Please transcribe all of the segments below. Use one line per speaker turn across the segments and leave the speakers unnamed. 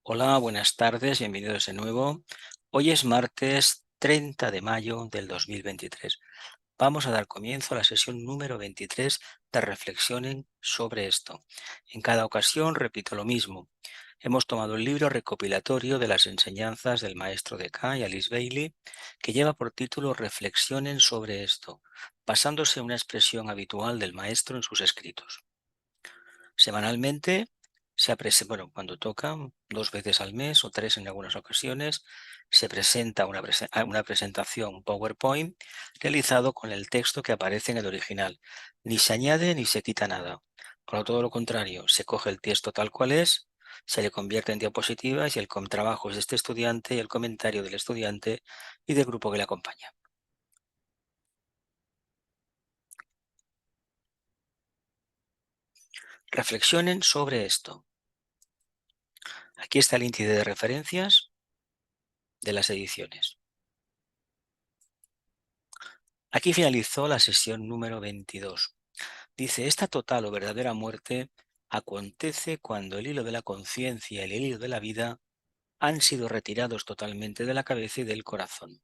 Hola, buenas tardes, bienvenidos de nuevo. Hoy es martes 30 de mayo del 2023. Vamos a dar comienzo a la sesión número 23 de Reflexionen sobre esto. En cada ocasión repito lo mismo. Hemos tomado el libro recopilatorio de las enseñanzas del maestro de K y Alice Bailey, que lleva por título Reflexionen sobre esto, basándose en una expresión habitual del maestro en sus escritos. Semanalmente cuando toca, 2 veces al mes o 3 en algunas ocasiones, se presenta una presentación PowerPoint realizado con el texto que aparece en el original. Ni se añade ni se quita nada. Todo lo contrario, se coge el texto tal cual es, se le convierte en diapositivas y el trabajo es de este estudiante y el comentario del estudiante y del grupo que le acompaña. Reflexionen sobre esto. Aquí está el índice de referencias de las ediciones. Aquí finalizó la sesión número 22. Dice, esta total o verdadera muerte acontece cuando el hilo de la conciencia y el hilo de la vida han sido retirados totalmente de la cabeza y del corazón.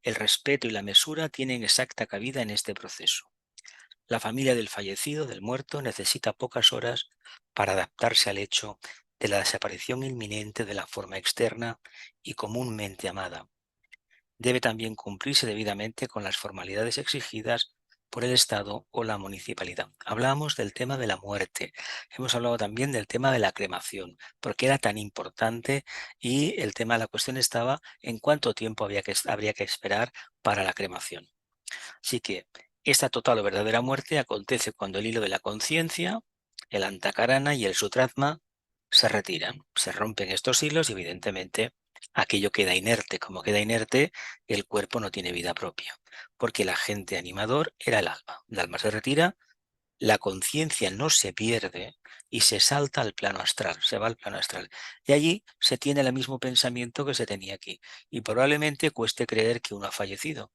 El respeto y la mesura tienen exacta cabida en este proceso. La familia del fallecido, del muerto, necesita pocas horas para adaptarse al hecho de la desaparición inminente de la forma externa y comúnmente amada. Debe también cumplirse debidamente con las formalidades exigidas por el Estado o la municipalidad. Hablamos del tema de la muerte, hemos hablado también del tema de la cremación, porque era tan importante y la cuestión estaba en cuánto tiempo habría que esperar para la cremación. Así que esta total o verdadera muerte acontece cuando el hilo de la conciencia, el antakarana y el sutratma se retiran, se rompen estos hilos y evidentemente aquello queda inerte. Como queda inerte, el cuerpo no tiene vida propia, porque el agente animador era el alma. El alma se retira, la conciencia no se pierde y se salta al plano astral, se va al plano astral. Y allí se tiene el mismo pensamiento que se tenía aquí. Y probablemente cueste creer que uno ha fallecido,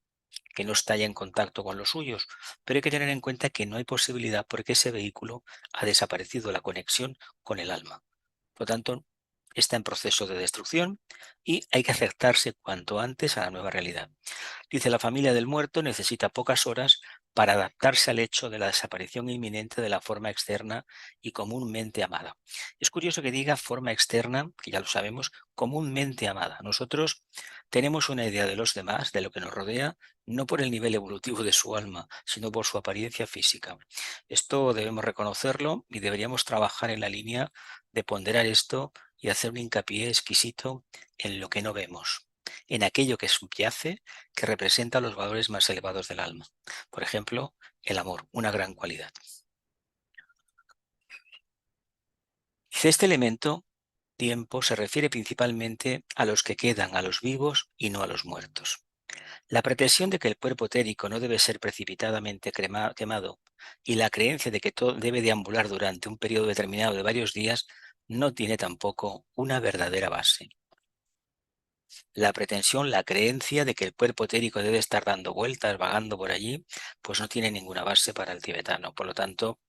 que no está ya en contacto con los suyos, pero hay que tener en cuenta que no hay posibilidad porque ese vehículo ha desaparecido la conexión con el alma. Por lo tanto, está en proceso de destrucción y hay que acercarse cuanto antes a la nueva realidad. Dice, la familia del muerto necesita pocas horas para adaptarse al hecho de la desaparición inminente de la forma externa y comúnmente amada. Es curioso que diga forma externa, que ya lo sabemos, comúnmente amada. Nosotros tenemos una idea de los demás, de lo que nos rodea, no por el nivel evolutivo de su alma, sino por su apariencia física. Esto debemos reconocerlo y deberíamos trabajar en la línea de ponderar esto y hacer un hincapié exquisito en lo que no vemos, en aquello que subyace, que representa los valores más elevados del alma. Por ejemplo, el amor, una gran cualidad. Dice, este elemento, tiempo, se refiere principalmente a los que quedan, a los vivos y no a los muertos. La pretensión de que el cuerpo etérico no debe ser precipitadamente quemado y la creencia de que todo debe deambular durante un periodo determinado de varios días no tiene tampoco una verdadera base. La pretensión, la creencia de que el cuerpo etérico debe estar dando vueltas, vagando por allí, pues no tiene ninguna base para el tibetano. Por lo tanto,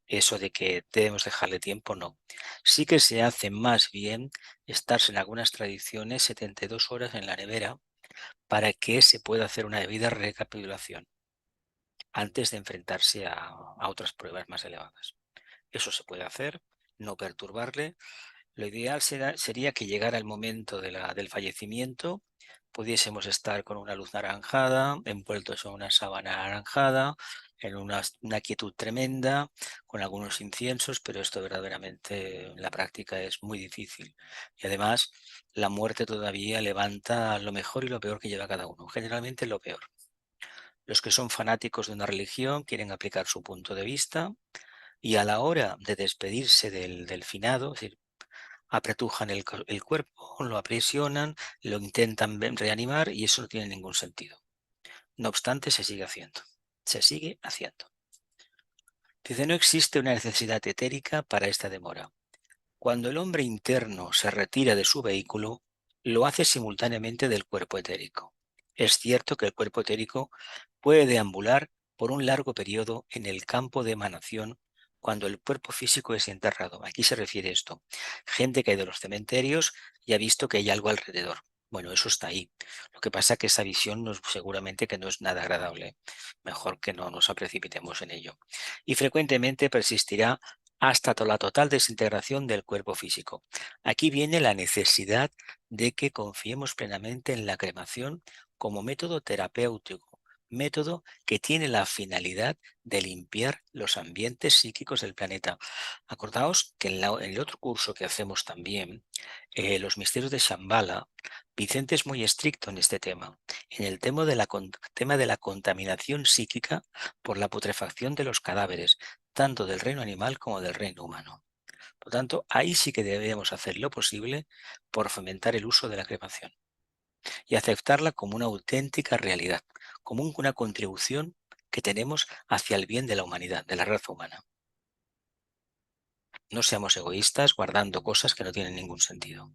eso de que debemos dejarle tiempo, no. Sí que se hace más bien estarse en algunas tradiciones 72 horas en la nevera para que se pueda hacer una debida recapitulación antes de enfrentarse a otras pruebas más elevadas. Eso se puede hacer, no perturbarle. Lo ideal sería que llegara el momento del fallecimiento, pudiésemos estar con una luz naranjada, envueltos en una sábana anaranjada, en una quietud tremenda, con algunos inciensos, pero esto verdaderamente en la práctica es muy difícil. Y además, la muerte todavía levanta lo mejor y lo peor que lleva cada uno, generalmente lo peor. Los que son fanáticos de una religión quieren aplicar su punto de vista y a la hora de despedirse del finado, es decir, apretujan el cuerpo, lo aprisionan, lo intentan reanimar y eso no tiene ningún sentido. No obstante, se sigue haciendo. Se sigue haciendo. Dice, no existe una necesidad etérica para esta demora. Cuando el hombre interno se retira de su vehículo, lo hace simultáneamente del cuerpo etérico. Es cierto que el cuerpo etérico puede deambular por un largo periodo en el campo de emanación cuando el cuerpo físico es enterrado. Aquí se refiere esto. Gente que ha ido a los cementerios y ha visto que hay algo alrededor. Bueno, eso está ahí. Lo que pasa es que esa visión seguramente que no es nada agradable. Mejor que no nos precipitemos en ello. Y frecuentemente persistirá hasta la total desintegración del cuerpo físico. Aquí viene la necesidad de que confiemos plenamente en la cremación como método terapéutico, método que tiene la finalidad de limpiar los ambientes psíquicos del planeta. Acordaos que en el otro curso que hacemos también, los misterios de Shambhala, Vicente es muy estricto en este tema, en el tema de la contaminación psíquica por la putrefacción de los cadáveres, tanto del reino animal como del reino humano. Por lo tanto, ahí sí que debemos hacer lo posible por fomentar el uso de la cremación y aceptarla como una auténtica realidad, como una contribución que tenemos hacia el bien de la humanidad, de la raza humana. No seamos egoístas guardando cosas que no tienen ningún sentido.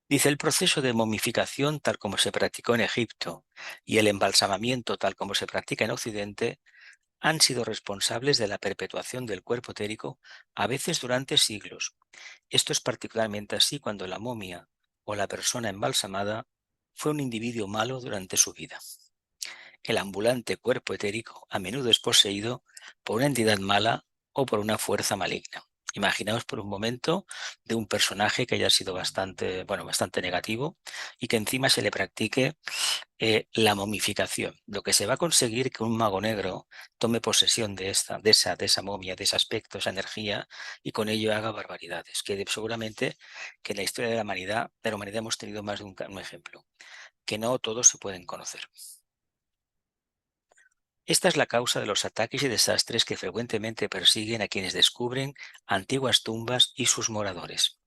Dice, el proceso de momificación tal como se practicó en Egipto y el embalsamamiento tal como se practica en Occidente han sido responsables de la perpetuación del cuerpo etérico, a veces durante siglos. Esto es particularmente así cuando la momia o la persona embalsamada fue un individuo malo durante su vida. El ambulante cuerpo etérico a menudo es poseído por una entidad mala o por una fuerza maligna. Imaginaos por un momento de un personaje que haya sido bastante negativo y que encima se le practique la momificación. Lo que se va a conseguir que un mago negro tome posesión de esa momia, de ese aspecto, esa energía, y con ello haga barbaridades. Que seguramente que en la historia de la humanidad hemos tenido más de un ejemplo, que no todos se pueden conocer. Esta es la causa de los ataques y desastres que frecuentemente persiguen a quienes descubren antiguas tumbas y sus moradores,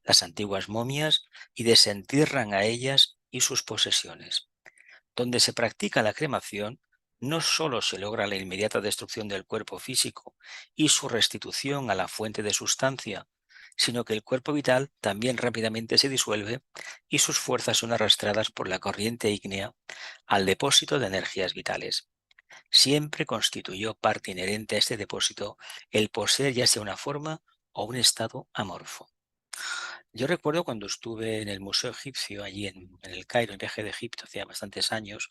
las antiguas momias, y desentierran a ellas y sus posesiones. Donde se practica la cremación, no solo se logra la inmediata destrucción del cuerpo físico y su restitución a la fuente de sustancia, sino que el cuerpo vital también rápidamente se disuelve y sus fuerzas son arrastradas por la corriente ígnea al depósito de energías vitales. Siempre constituyó parte inherente a este depósito el poseer ya sea una forma o un estado amorfo. Yo recuerdo cuando estuve en el Museo Egipcio, allí en el Cairo, en viaje de Egipto, hacía bastantes años,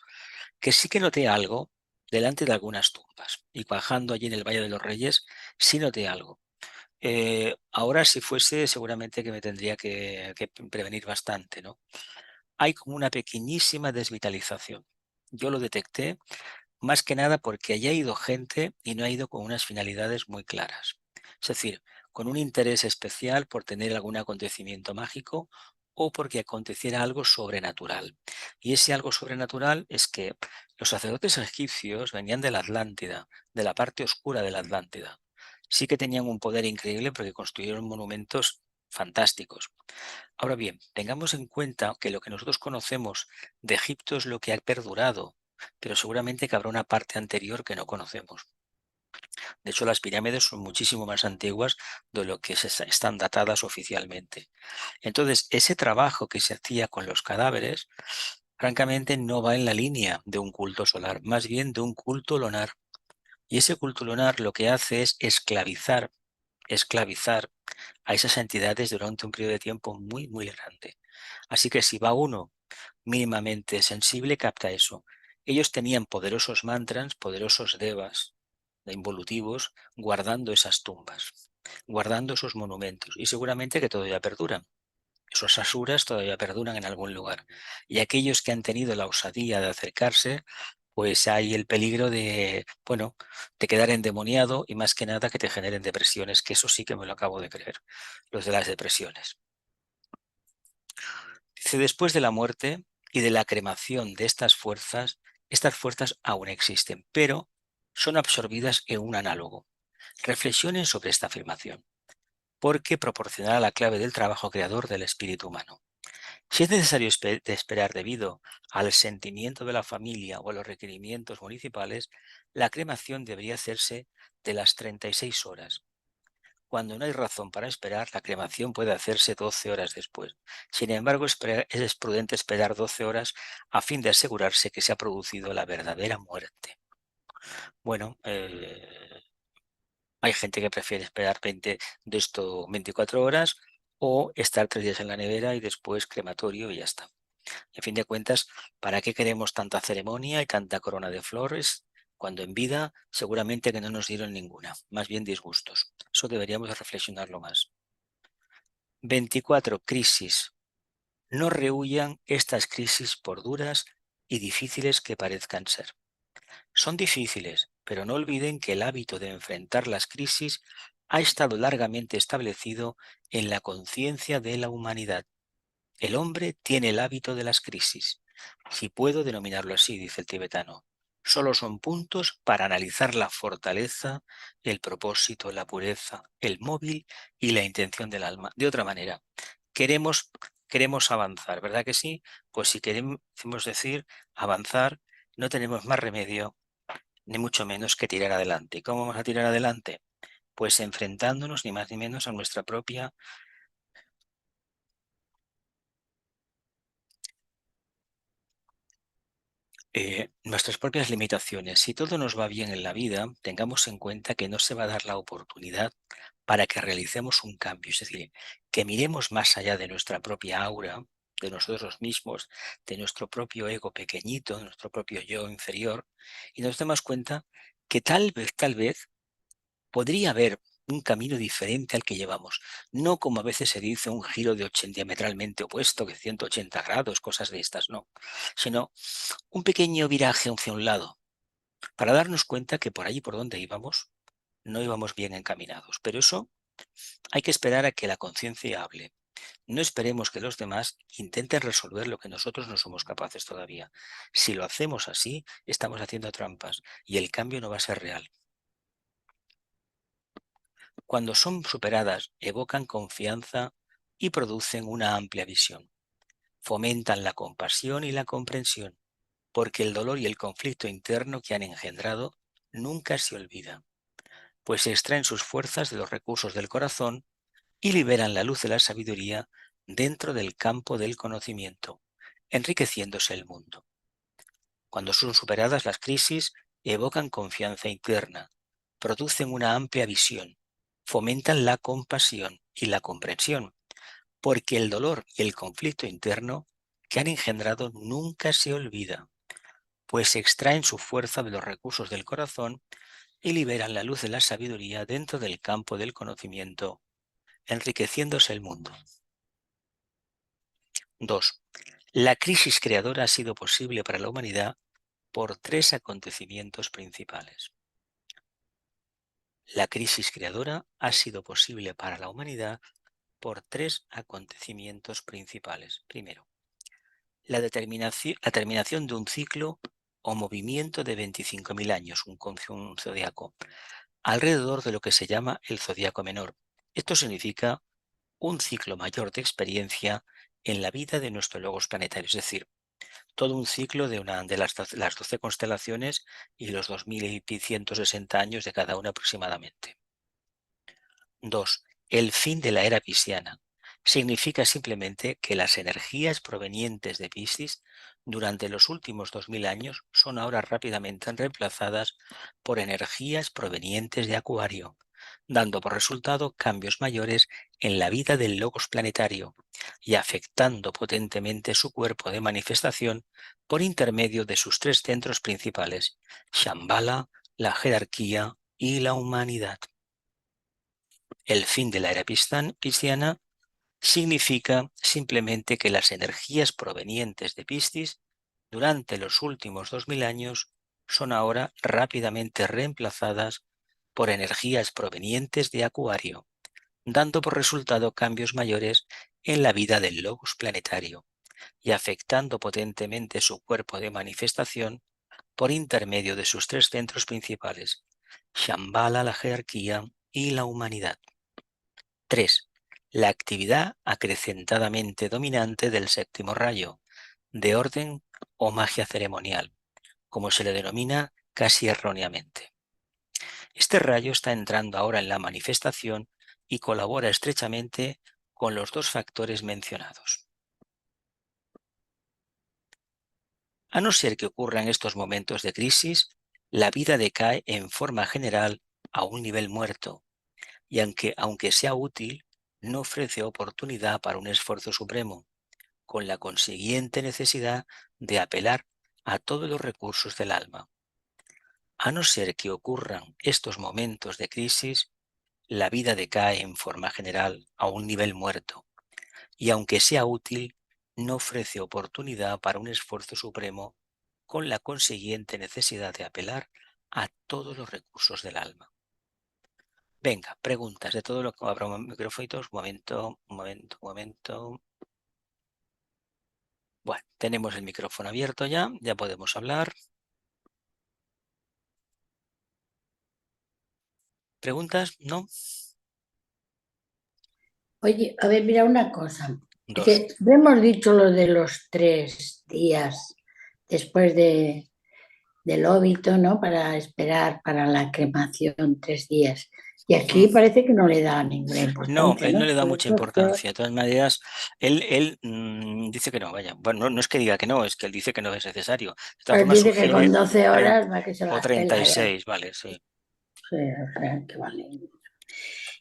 que sí que noté algo delante de algunas tumbas. Y bajando allí en el Valle de los Reyes, sí noté algo. Ahora, si fuese, seguramente que me tendría que prevenir bastante, ¿no? Hay como una pequeñísima desvitalización. Yo lo detecté más que nada porque haya ido gente y no ha ido con unas finalidades muy claras. Es decir, con un interés especial por tener algún acontecimiento mágico o porque aconteciera algo sobrenatural. Y ese algo sobrenatural es que los sacerdotes egipcios venían de la Atlántida, de la parte oscura de la Atlántida. Sí que tenían un poder increíble porque construyeron monumentos fantásticos. Ahora bien, tengamos en cuenta que lo que nosotros conocemos de Egipto es lo que ha perdurado, pero seguramente que habrá una parte anterior que no conocemos. De hecho, las pirámides son muchísimo más antiguas de lo que están datadas oficialmente. Entonces, ese trabajo que se hacía con los cadáveres, francamente, no va en la línea de un culto solar, más bien de un culto lunar. Y ese culto lunar lo que hace es esclavizar a esas entidades durante un periodo de tiempo muy, muy grande. Así que si va uno mínimamente sensible, capta eso. Ellos tenían poderosos mantras, poderosos devas, involutivos, guardando esas tumbas, guardando esos monumentos, y seguramente que todavía perduran. Esos asuras todavía perduran en algún lugar. Y aquellos que han tenido la osadía de acercarse, pues hay el peligro de, bueno, de quedar endemoniado y más que nada que te generen depresiones, que eso sí que me lo acabo de creer, los de las depresiones. Dice, después de la muerte y de la cremación de estas fuerzas aún existen, pero son absorbidas en un análogo. Reflexionen sobre esta afirmación, porque proporcionará la clave del trabajo creador del espíritu humano. Si es necesario esperar debido al sentimiento de la familia o a los requerimientos municipales, la cremación debería hacerse de las 36 horas. Cuando no hay razón para esperar, la cremación puede hacerse 12 horas después. Sin embargo, es prudente esperar 12 horas a fin de asegurarse que se ha producido la verdadera muerte. Bueno, Hay gente que prefiere esperar 24 horas o estar 3 días en la nevera y después crematorio y ya está. Y a fin de cuentas, ¿para qué queremos tanta ceremonia y tanta corona de flores cuando en vida seguramente que no nos dieron ninguna, más bien disgustos? Eso deberíamos de reflexionarlo más. 24. Crisis. No rehuyan estas crisis por duras y difíciles que parezcan ser. Son difíciles, pero no olviden que el hábito de enfrentar las crisis ha estado largamente establecido en la conciencia de la humanidad. El hombre tiene el hábito de las crisis, si puedo denominarlo así, dice el tibetano. Solo son puntos para analizar la fortaleza, el propósito, la pureza, el móvil y la intención del alma. De otra manera, queremos, queremos avanzar, ¿verdad que sí? Pues si queremos decir avanzar, no tenemos más remedio, ni mucho menos que tirar adelante. ¿Cómo vamos a tirar adelante? Pues enfrentándonos ni más ni menos a nuestra propia nuestras propias limitaciones. Si todo nos va bien en la vida, tengamos en cuenta que no se va a dar la oportunidad para que realicemos un cambio, es decir, que miremos más allá de nuestra propia aura, de nosotros mismos, de nuestro propio ego pequeñito, de nuestro propio yo inferior, y nos demos cuenta que tal vez, podría haber un camino diferente al que llevamos, no como a veces se dice un giro de 80 diametralmente opuesto, que 180 grados, cosas de estas, no, sino un pequeño viraje hacia un lado, para darnos cuenta que por allí por donde íbamos, no íbamos bien encaminados. Pero eso hay que esperar a que la conciencia hable. No esperemos que los demás intenten resolver lo que nosotros no somos capaces todavía. Si lo hacemos así, estamos haciendo trampas y el cambio no va a ser real. Cuando son superadas, evocan confianza y producen una amplia visión. Fomentan la compasión y la comprensión, porque el dolor y el conflicto interno que han engendrado nunca se olvidan, pues se extraen sus fuerzas de los recursos del corazón y liberan la luz de la sabiduría dentro del campo del conocimiento, enriqueciéndose el mundo. Cuando son superadas las crisis, evocan confianza interna, producen una amplia visión, fomentan la compasión y la comprensión, porque el dolor y el conflicto interno que han engendrado nunca se olvida, pues extraen su fuerza de los recursos del corazón y liberan la luz de la sabiduría dentro del campo del conocimiento, enriqueciéndose el mundo. 2. La crisis creadora ha sido posible para la humanidad por tres acontecimientos principales. La crisis creadora ha sido posible para la humanidad por tres acontecimientos principales. Primero, la terminación de un ciclo o movimiento de 25.000 años, un zodiaco, alrededor de lo que se llama el zodiaco menor. Esto significa un ciclo mayor de experiencia en la vida de nuestro logos planetario, es decir, todo un ciclo de las 12 constelaciones y los 2.160 años de cada una aproximadamente. 2. El fin de la era pisciana. Significa simplemente que las energías provenientes de Piscis durante los últimos 2.000 años son ahora rápidamente reemplazadas por energías provenientes de Acuario, dando por resultado cambios mayores en la vida del logos planetario y afectando potentemente su cuerpo de manifestación por intermedio de sus tres centros principales, Shambhala, la jerarquía y la humanidad. El fin de la era pisciana significa simplemente que las energías provenientes de Piscis durante los últimos 2.000 años son ahora rápidamente reemplazadas por energías provenientes de Acuario, dando por resultado cambios mayores en la vida del logos planetario y afectando potentemente su cuerpo de manifestación por intermedio de sus tres centros principales, Shambhala, la jerarquía y la humanidad. 3. La actividad acrecentadamente dominante del séptimo rayo, de orden o magia ceremonial, como se le denomina casi erróneamente. Este rayo está entrando ahora en la manifestación y colabora estrechamente con los dos factores mencionados. A no ser que ocurran estos momentos de crisis, la vida decae en forma general a un nivel muerto y aunque sea útil, no ofrece oportunidad para un esfuerzo supremo, con la consiguiente necesidad de apelar a todos los recursos del alma. A no ser que ocurran estos momentos de crisis, la vida decae en forma general a un nivel muerto, y aunque sea útil, no ofrece oportunidad para un esfuerzo supremo, con la consiguiente necesidad de apelar a todos los recursos del alma. Venga, preguntas de todo lo que abra micrófonos. Un momento. Bueno, tenemos el micrófono abierto ya podemos hablar. ¿Preguntas? ¿No?
Oye, a ver, mira una cosa. Es
Dos.
que hemos dicho lo de los 3 días después del óbito, ¿no? Para esperar para la cremación, 3 días. Y aquí
Mm.
parece que no le da ninguna
No,
importancia,
él no
¿no?
le da
Por
mucha
eso es peor.
importancia. De todas maneras, él dice que no, vaya. Bueno, no es que diga que no, es que él dice que no es necesario. De todas
Él
formas,
dice que con
sugiere
12
30
horas va que se
o
la pela ya.
36, vale, sí.
Sí, o sea, que vale.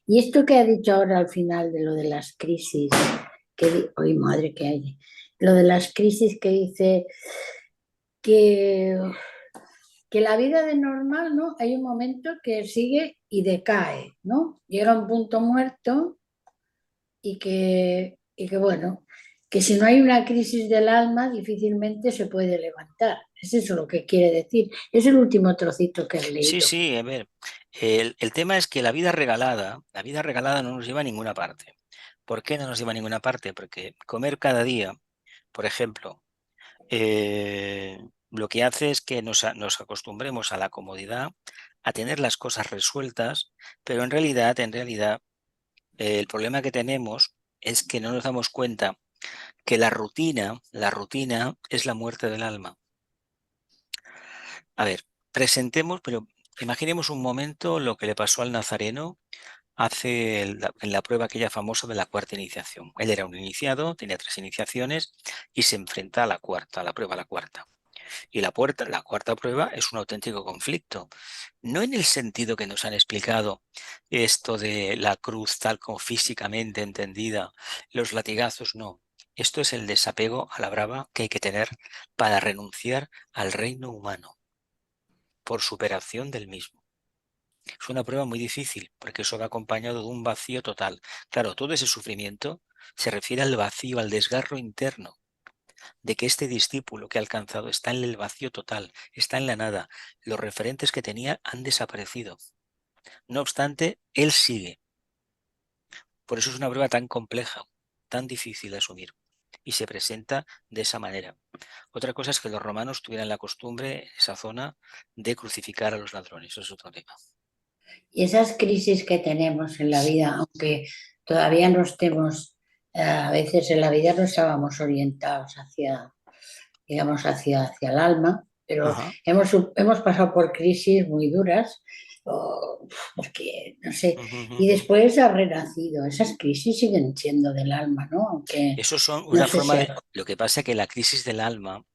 Y esto que ha dicho ahora al final de lo de las crisis, ¡ay, madre que hay! Lo de las crisis que dice que, que la vida de normal, ¿no? Hay un momento que sigue y decae, ¿no? Llega a un punto muerto y que bueno, que si no hay una crisis del alma, difícilmente se puede levantar. Es eso lo que quiere decir. Es el último trocito que he
Sí,
leído.
sí, a ver, el tema es que la vida regalada no nos lleva a ninguna parte. ¿Por qué no nos lleva a ninguna parte? Porque comer cada día, por ejemplo, lo que hace es que nos acostumbremos a la comodidad, a tener las cosas resueltas, pero en realidad, el problema que tenemos es que no nos damos cuenta que la rutina es la muerte del alma. A ver, pero imaginemos un momento lo que le pasó al Nazareno en la prueba aquella famosa de la cuarta iniciación. Él era un iniciado, tenía 3 iniciaciones y se enfrenta a la cuarta, a la prueba, a la cuarta. Y la cuarta prueba es un auténtico conflicto. No en el sentido que nos han explicado esto de la cruz tal como físicamente entendida, los latigazos, no. Esto es el desapego a la brava que hay que tener para renunciar al reino humano por superación del mismo. Es una prueba muy difícil porque eso va acompañado de un vacío total. Claro, todo ese sufrimiento se refiere al vacío, al desgarro interno de que este discípulo que ha alcanzado está en el vacío total, está en la nada. Los referentes que tenía han desaparecido. No obstante, él sigue. Por eso es una prueba tan compleja, tan difícil de asumir. Y se presenta de esa manera. Otra cosa es que los romanos tuvieran la costumbre en esa zona de crucificar a los ladrones. Eso es otro tema.
Y esas crisis que tenemos en la vida, aunque todavía no estemos, a veces en la vida no estábamos orientados hacia, digamos, hacia el alma, pero
Ajá.
hemos pasado por crisis muy duras, porque, no sé,
Ujú, ujú,
y
ujú.
después ha renacido. Esas crisis siguen siendo del alma, ¿no? Aunque
Eso son
no
una
sé
forma
si...
de... Lo que pasa es que la crisis del alma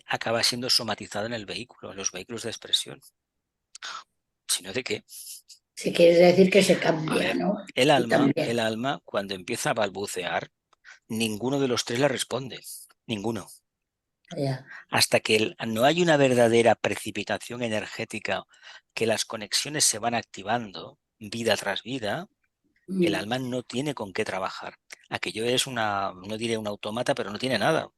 acaba siendo somatizada en el vehículo, en los vehículos de expresión. Si no, ¿de qué?
Si quieres decir que se
A
cambia,
ver,
¿no?
el
Tú
alma,
también.
el alma, cuando empieza a balbucear, ninguno de los tres le responde. Ninguno.
Ya.
Hasta que no hay una verdadera precipitación energética, que las conexiones se van activando vida tras vida, el
Mm.
alma no tiene con qué trabajar. Aquello es no diré un autómata, pero no tiene nada.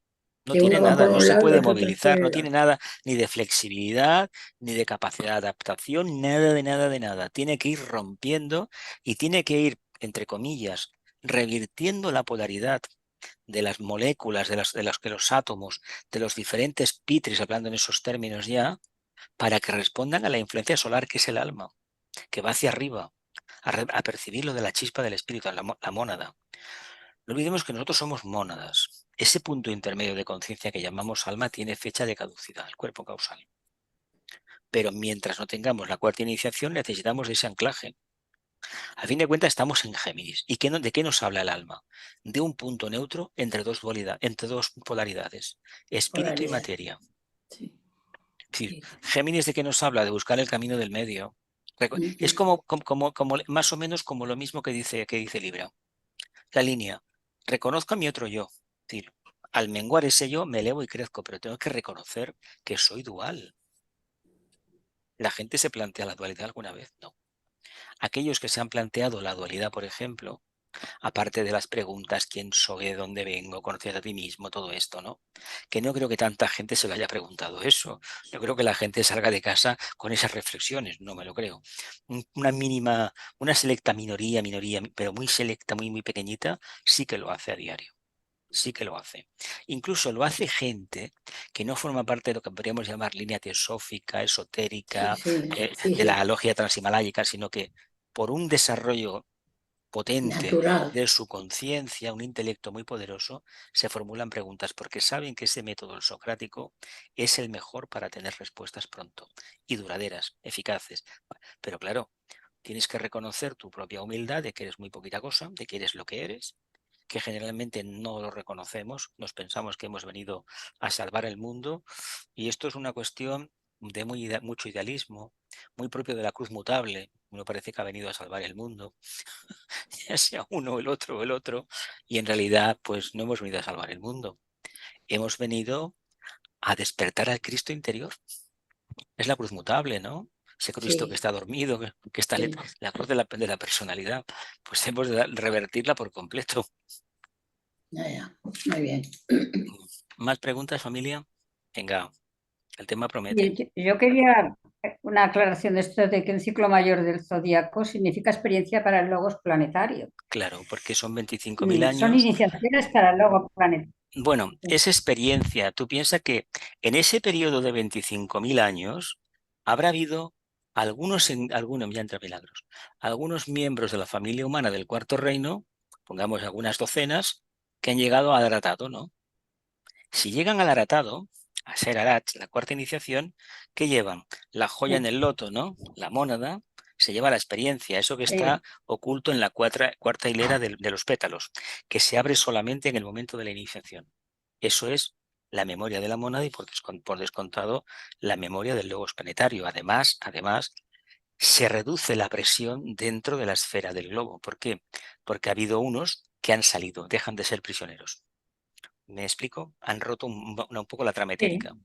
No
Si
tiene
uno va por
nada, no
un
se
lado y
puede
los otros por
movilizar, no
el
tiene
otro.
nada ni de flexibilidad, ni de capacidad de adaptación, nada de nada de nada. Tiene que ir rompiendo y tiene que ir, entre comillas, revirtiendo la polaridad de las moléculas, de los que los átomos, de los diferentes pitris, hablando en esos términos ya, para que respondan a la influencia solar que es el alma, que va hacia arriba, a percibir lo de la chispa del espíritu, la mónada. No olvidemos que nosotros somos mónadas. Ese punto intermedio de conciencia que llamamos alma tiene fecha de caducidad, el cuerpo causal. Pero mientras no tengamos la cuarta iniciación, necesitamos de ese anclaje. A fin de cuentas, estamos en Géminis. ¿Y de qué nos habla el alma? De un punto neutro entre dos polaridades, espíritu y
Polaridad.
materia.
Sí,
Es decir,
sí.
Géminis, ¿de qué nos habla? De buscar el camino del medio. Es más o menos como lo mismo que dice Libra. La línea, reconozco a mi otro yo. Es decir, al menguar ese yo me elevo y crezco, pero tengo que reconocer que soy dual. ¿La gente se plantea la dualidad alguna vez? No. Aquellos que se han planteado la dualidad, por ejemplo, aparte de las preguntas, quién soy, de dónde vengo, conocer a ti mismo, todo esto, ¿no? Que no creo que tanta gente se lo haya preguntado eso. Yo creo que la gente salga de casa con esas reflexiones, no me lo creo. Una mínima, una selecta minoría, pero muy selecta, muy pequeñita, sí que lo hace a diario. Sí que lo hace. Incluso lo hace gente que no forma parte de lo que podríamos llamar línea teosófica,
Sí,
esotérica,
sí, sí,
de la
sí,
logia transhimaláyica, sino que por un desarrollo potente
natural.
de su conciencia, un intelecto muy poderoso, se formulan preguntas porque saben que ese método, el socrático, es el mejor para tener respuestas pronto y duraderas, eficaces. Pero claro, tienes que reconocer tu propia humildad de que eres muy poquita cosa, de que eres lo que eres, que generalmente no lo reconocemos, nos pensamos que hemos venido a salvar el mundo y esto es una cuestión de mucho idealismo, muy propio de la cruz mutable. Uno parece que ha venido a salvar el mundo, ya sea uno, el otro, y en realidad pues no hemos venido a salvar el mundo. Hemos venido a despertar al Cristo interior. Es la cruz mutable, ¿no? Ese Cristo que
Sí,
está dormido, que está
sí,
la cruz de la personalidad. Pues hemos de revertirla por completo.
ya, ya. Muy bien.
¿Más preguntas, familia? Venga, el tema promete.
Yo quería una aclaración de esto de que un ciclo mayor del zodíaco significa experiencia para el logos planetario.
Claro, porque son 25.000
Son
años.
iniciaciones para el logo planetario.
Bueno, es experiencia. Tú piensas que en ese periodo de 25.000 años habrá habido algunos, ya entra milagros, algunos miembros de la familia humana del cuarto reino, pongamos algunas docenas, que han llegado a Aratado, ¿no? Si llegan al Aratado, a ser Arat, la cuarta iniciación, ¿qué llevan? La joya en el loto, ¿no? La mónada, se lleva la experiencia, eso que está
Sí,
oculto en la cuarta hilera de los pétalos, que se abre solamente en el momento de la iniciación. Eso es la memoria de la mónada y por descontado la memoria del logos planetario. Además, se reduce la presión dentro de la esfera del globo. ¿Por qué? Porque ha habido unos que han salido, dejan de ser prisioneros. ¿Me explico? Han roto un poco la trama
sí.
etérica,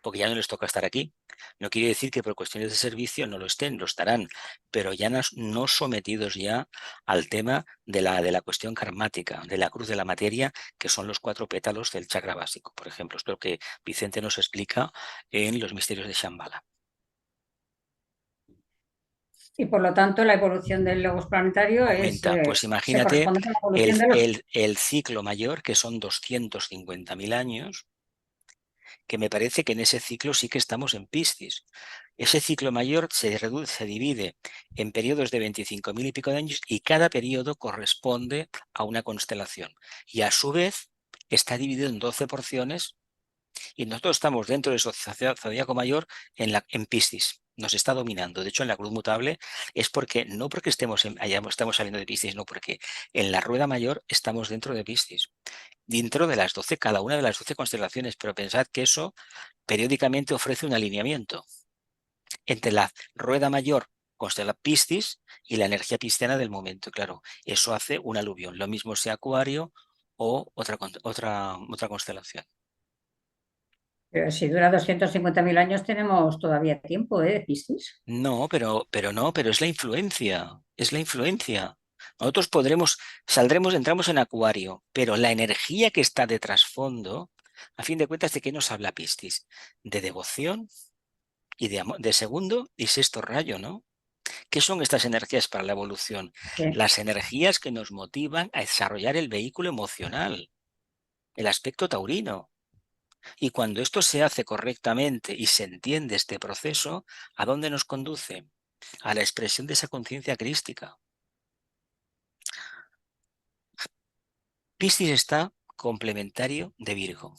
porque ya no les toca estar aquí. No quiere decir que por cuestiones de servicio no lo estén, lo estarán, pero ya no sometidos ya al tema de la cuestión karmática, de la cruz de la materia, que son los 4 pétalos del chakra básico, por ejemplo. Es lo que Vicente nos explica en los misterios de Shambhala.
Y por lo tanto, la evolución del logos planetario
Aumenta, pues
se
imagínate
corresponde con la evolución de los...
el ciclo mayor, que son 250.000 años, que me parece que en ese ciclo sí que estamos en Piscis. Ese ciclo mayor se divide en periodos de 25.000 y pico de años y cada periodo corresponde a una constelación. Y a su vez está dividido en 12 porciones y nosotros estamos dentro de ese zodiaco mayor en Piscis. Nos está dominando. De hecho, en la cruz mutable es porque, no porque estamos saliendo de Piscis, no, porque en la rueda mayor estamos dentro de Piscis. Dentro de las 12, cada una de las 12 constelaciones, pero pensad que eso periódicamente ofrece un alineamiento entre la rueda mayor constela Piscis y la energía pisciana del momento. Claro, eso hace un aluvión. Lo mismo sea Acuario o otra constelación.
Pero si dura 250.000 años, tenemos todavía tiempo, ¿eh? De Piscis.
No, pero es la influencia, es la influencia. Nosotros entramos en Acuario, pero la energía que está de trasfondo, a fin de cuentas, ¿de qué nos habla Piscis? De devoción y de segundo y sexto rayo, ¿no? ¿Qué son estas energías para la evolución?
Sí.
Las energías que nos motivan a desarrollar el vehículo emocional, el aspecto taurino. Y cuando esto se hace correctamente y se entiende este proceso, ¿a dónde nos conduce? A la expresión de esa conciencia crística. Piscis está complementario de Virgo.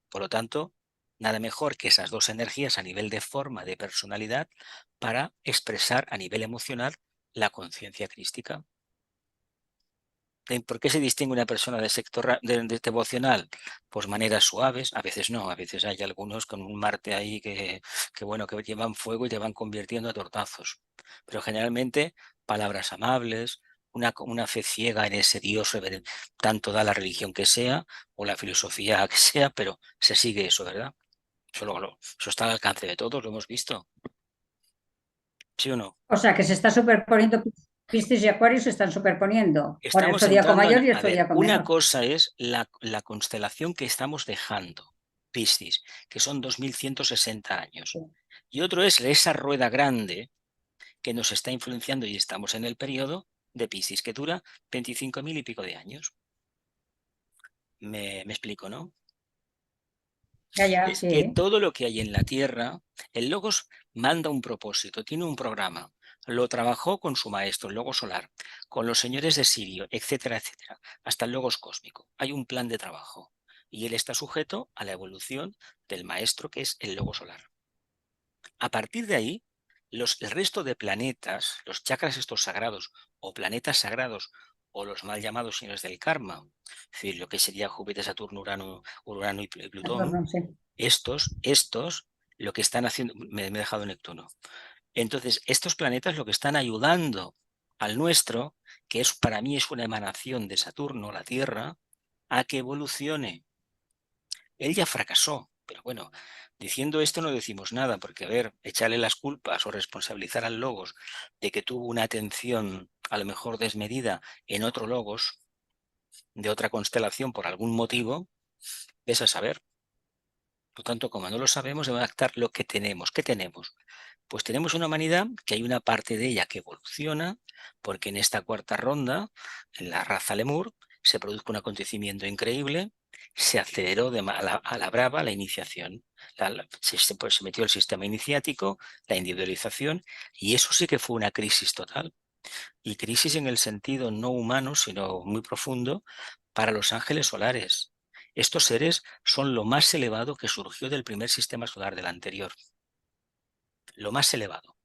Por lo tanto, nada mejor que esas dos energías a nivel de forma, de personalidad, para expresar a nivel emocional la conciencia crística. ¿Por qué se distingue una persona del sector de devocional? Pues maneras suaves, a veces no, a veces hay algunos con un Marte ahí bueno, que llevan fuego y te van convirtiendo a tortazos. Pero generalmente palabras amables, una fe ciega en ese Dios, tanto da la religión que sea o la filosofía que sea, pero se sigue eso, ¿verdad? Eso está al alcance de todos, lo hemos visto. ¿Sí o no?
O sea, que se está superponiendo, Piscis y Acuario se están superponiendo con el
Estamos
zodíaco
entrando
mayor y el
a ver,
zodíaco
una
menor.
cosa es la constelación que estamos dejando, Piscis, que son 2160 años. Y otro es esa rueda grande que nos está influenciando y estamos en el periodo de Piscis, que dura 25.000 y pico de años. Me explico, ¿no?
Ya,
Es que
sí.
todo lo que hay en la Tierra, el Logos manda un propósito, tiene un programa. Lo trabajó con su maestro, el Logos solar, con los señores de Sirio, etcétera, etcétera, hasta el Logos cósmico. Hay un plan de trabajo y él está sujeto a la evolución del maestro, que es el Logos solar. A partir de ahí, el resto de planetas, los chakras estos sagrados o planetas sagrados o los mal llamados señores del karma, es decir, lo que sería Júpiter, Saturno, Urano y Plutón,
No sé.
estos, lo que están haciendo, me he dejado Neptuno. Entonces, estos planetas lo que están ayudando al nuestro, que es para mí es una emanación de Saturno, la Tierra, a que evolucione. Él ya fracasó, pero bueno, diciendo esto no decimos nada, porque a ver, echarle las culpas o responsabilizar al Logos de que tuvo una atención a lo mejor desmedida en otro Logos, de otra constelación por algún motivo, es a saber. Por tanto, como no lo sabemos, debemos adaptar lo que tenemos. ¿Qué tenemos? Pues tenemos una humanidad que hay una parte de ella que evoluciona, porque en esta cuarta ronda, en la raza Lemur, se produjo un acontecimiento increíble, se aceleró a la brava la iniciación, se metió el sistema iniciático, la individualización, y eso sí que fue una crisis total. Y crisis en el sentido no humano, sino muy profundo, para los ángeles solares. Estos seres son lo más elevado que surgió del primer sistema solar del anterior. Lo más elevado.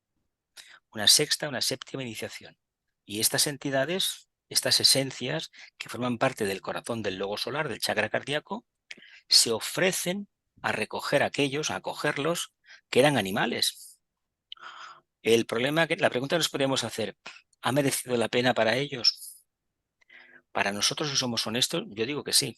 Una sexta, una séptima iniciación. Y estas entidades, estas esencias que forman parte del corazón del logo solar, del chakra cardíaco, se ofrecen a recoger a aquellos, a acogerlos que eran animales. El problema, la pregunta que nos podríamos hacer, ¿ha merecido la pena para ellos? Para nosotros, si somos honestos, yo digo que sí,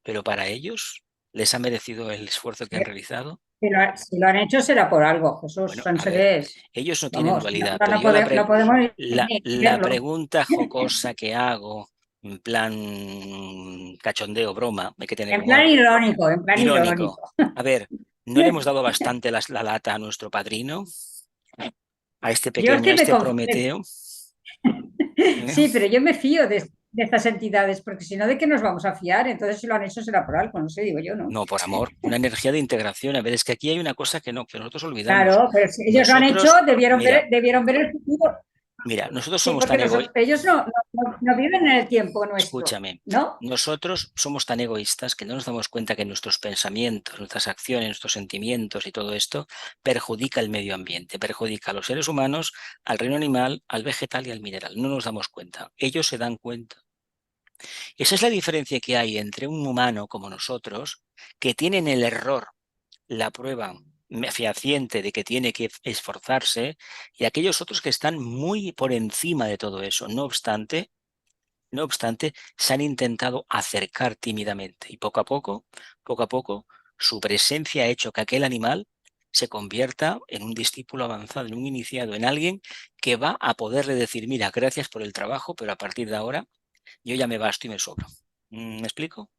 pero para ellos, ¿les ha merecido el esfuerzo que han realizado?
Si lo han hecho será por algo, Jesús.
Bueno,
Son
a ver,
seres,
ellos no tienen
vamos,
dualidad, pero yo
no podemos ni
la
verlo.
pregunta jocosa que hago, en plan cachondeo, broma, hay que tener humor,
En plan
irónico.
irónico.
A ver, ¿no le hemos dado bastante la lata a nuestro padrino, a este
Yo es
pequeño, a
que
este Prometeo? ¿Eh?
Sí, pero yo me fío de estas entidades, porque si no, ¿de qué nos vamos a fiar? Entonces, si lo han hecho, será por algo, no sé, digo yo, ¿no?
No, por amor, una energía de integración. A ver, es que aquí hay una cosa que no, que nosotros olvidamos.
Claro, pero si ellos lo han hecho,
Nosotros, mira,
debieron ver el futuro.
nosotros
Sí,
somos
porque
tan egoístas.
ellos no viven en el tiempo nuestro,
Escúchame,
¿no?
nosotros somos tan egoístas que no nos damos cuenta que nuestros pensamientos, nuestras acciones, nuestros sentimientos y todo esto perjudica el medio ambiente, perjudica a los seres humanos, al reino animal, al vegetal y al mineral. No nos damos cuenta, ellos se dan cuenta. Esa es la diferencia que hay entre un humano como nosotros, que tienen el error, la prueba fehaciente de que tiene que esforzarse, y aquellos otros que están muy por encima de todo eso. No obstante, se han intentado acercar tímidamente y poco a poco, su presencia ha hecho que aquel animal se convierta en un discípulo avanzado, en un iniciado, en alguien que va a poderle decir, mira, gracias por el trabajo, pero a partir de ahora yo ya me basto y me sobro. ¿Me explico?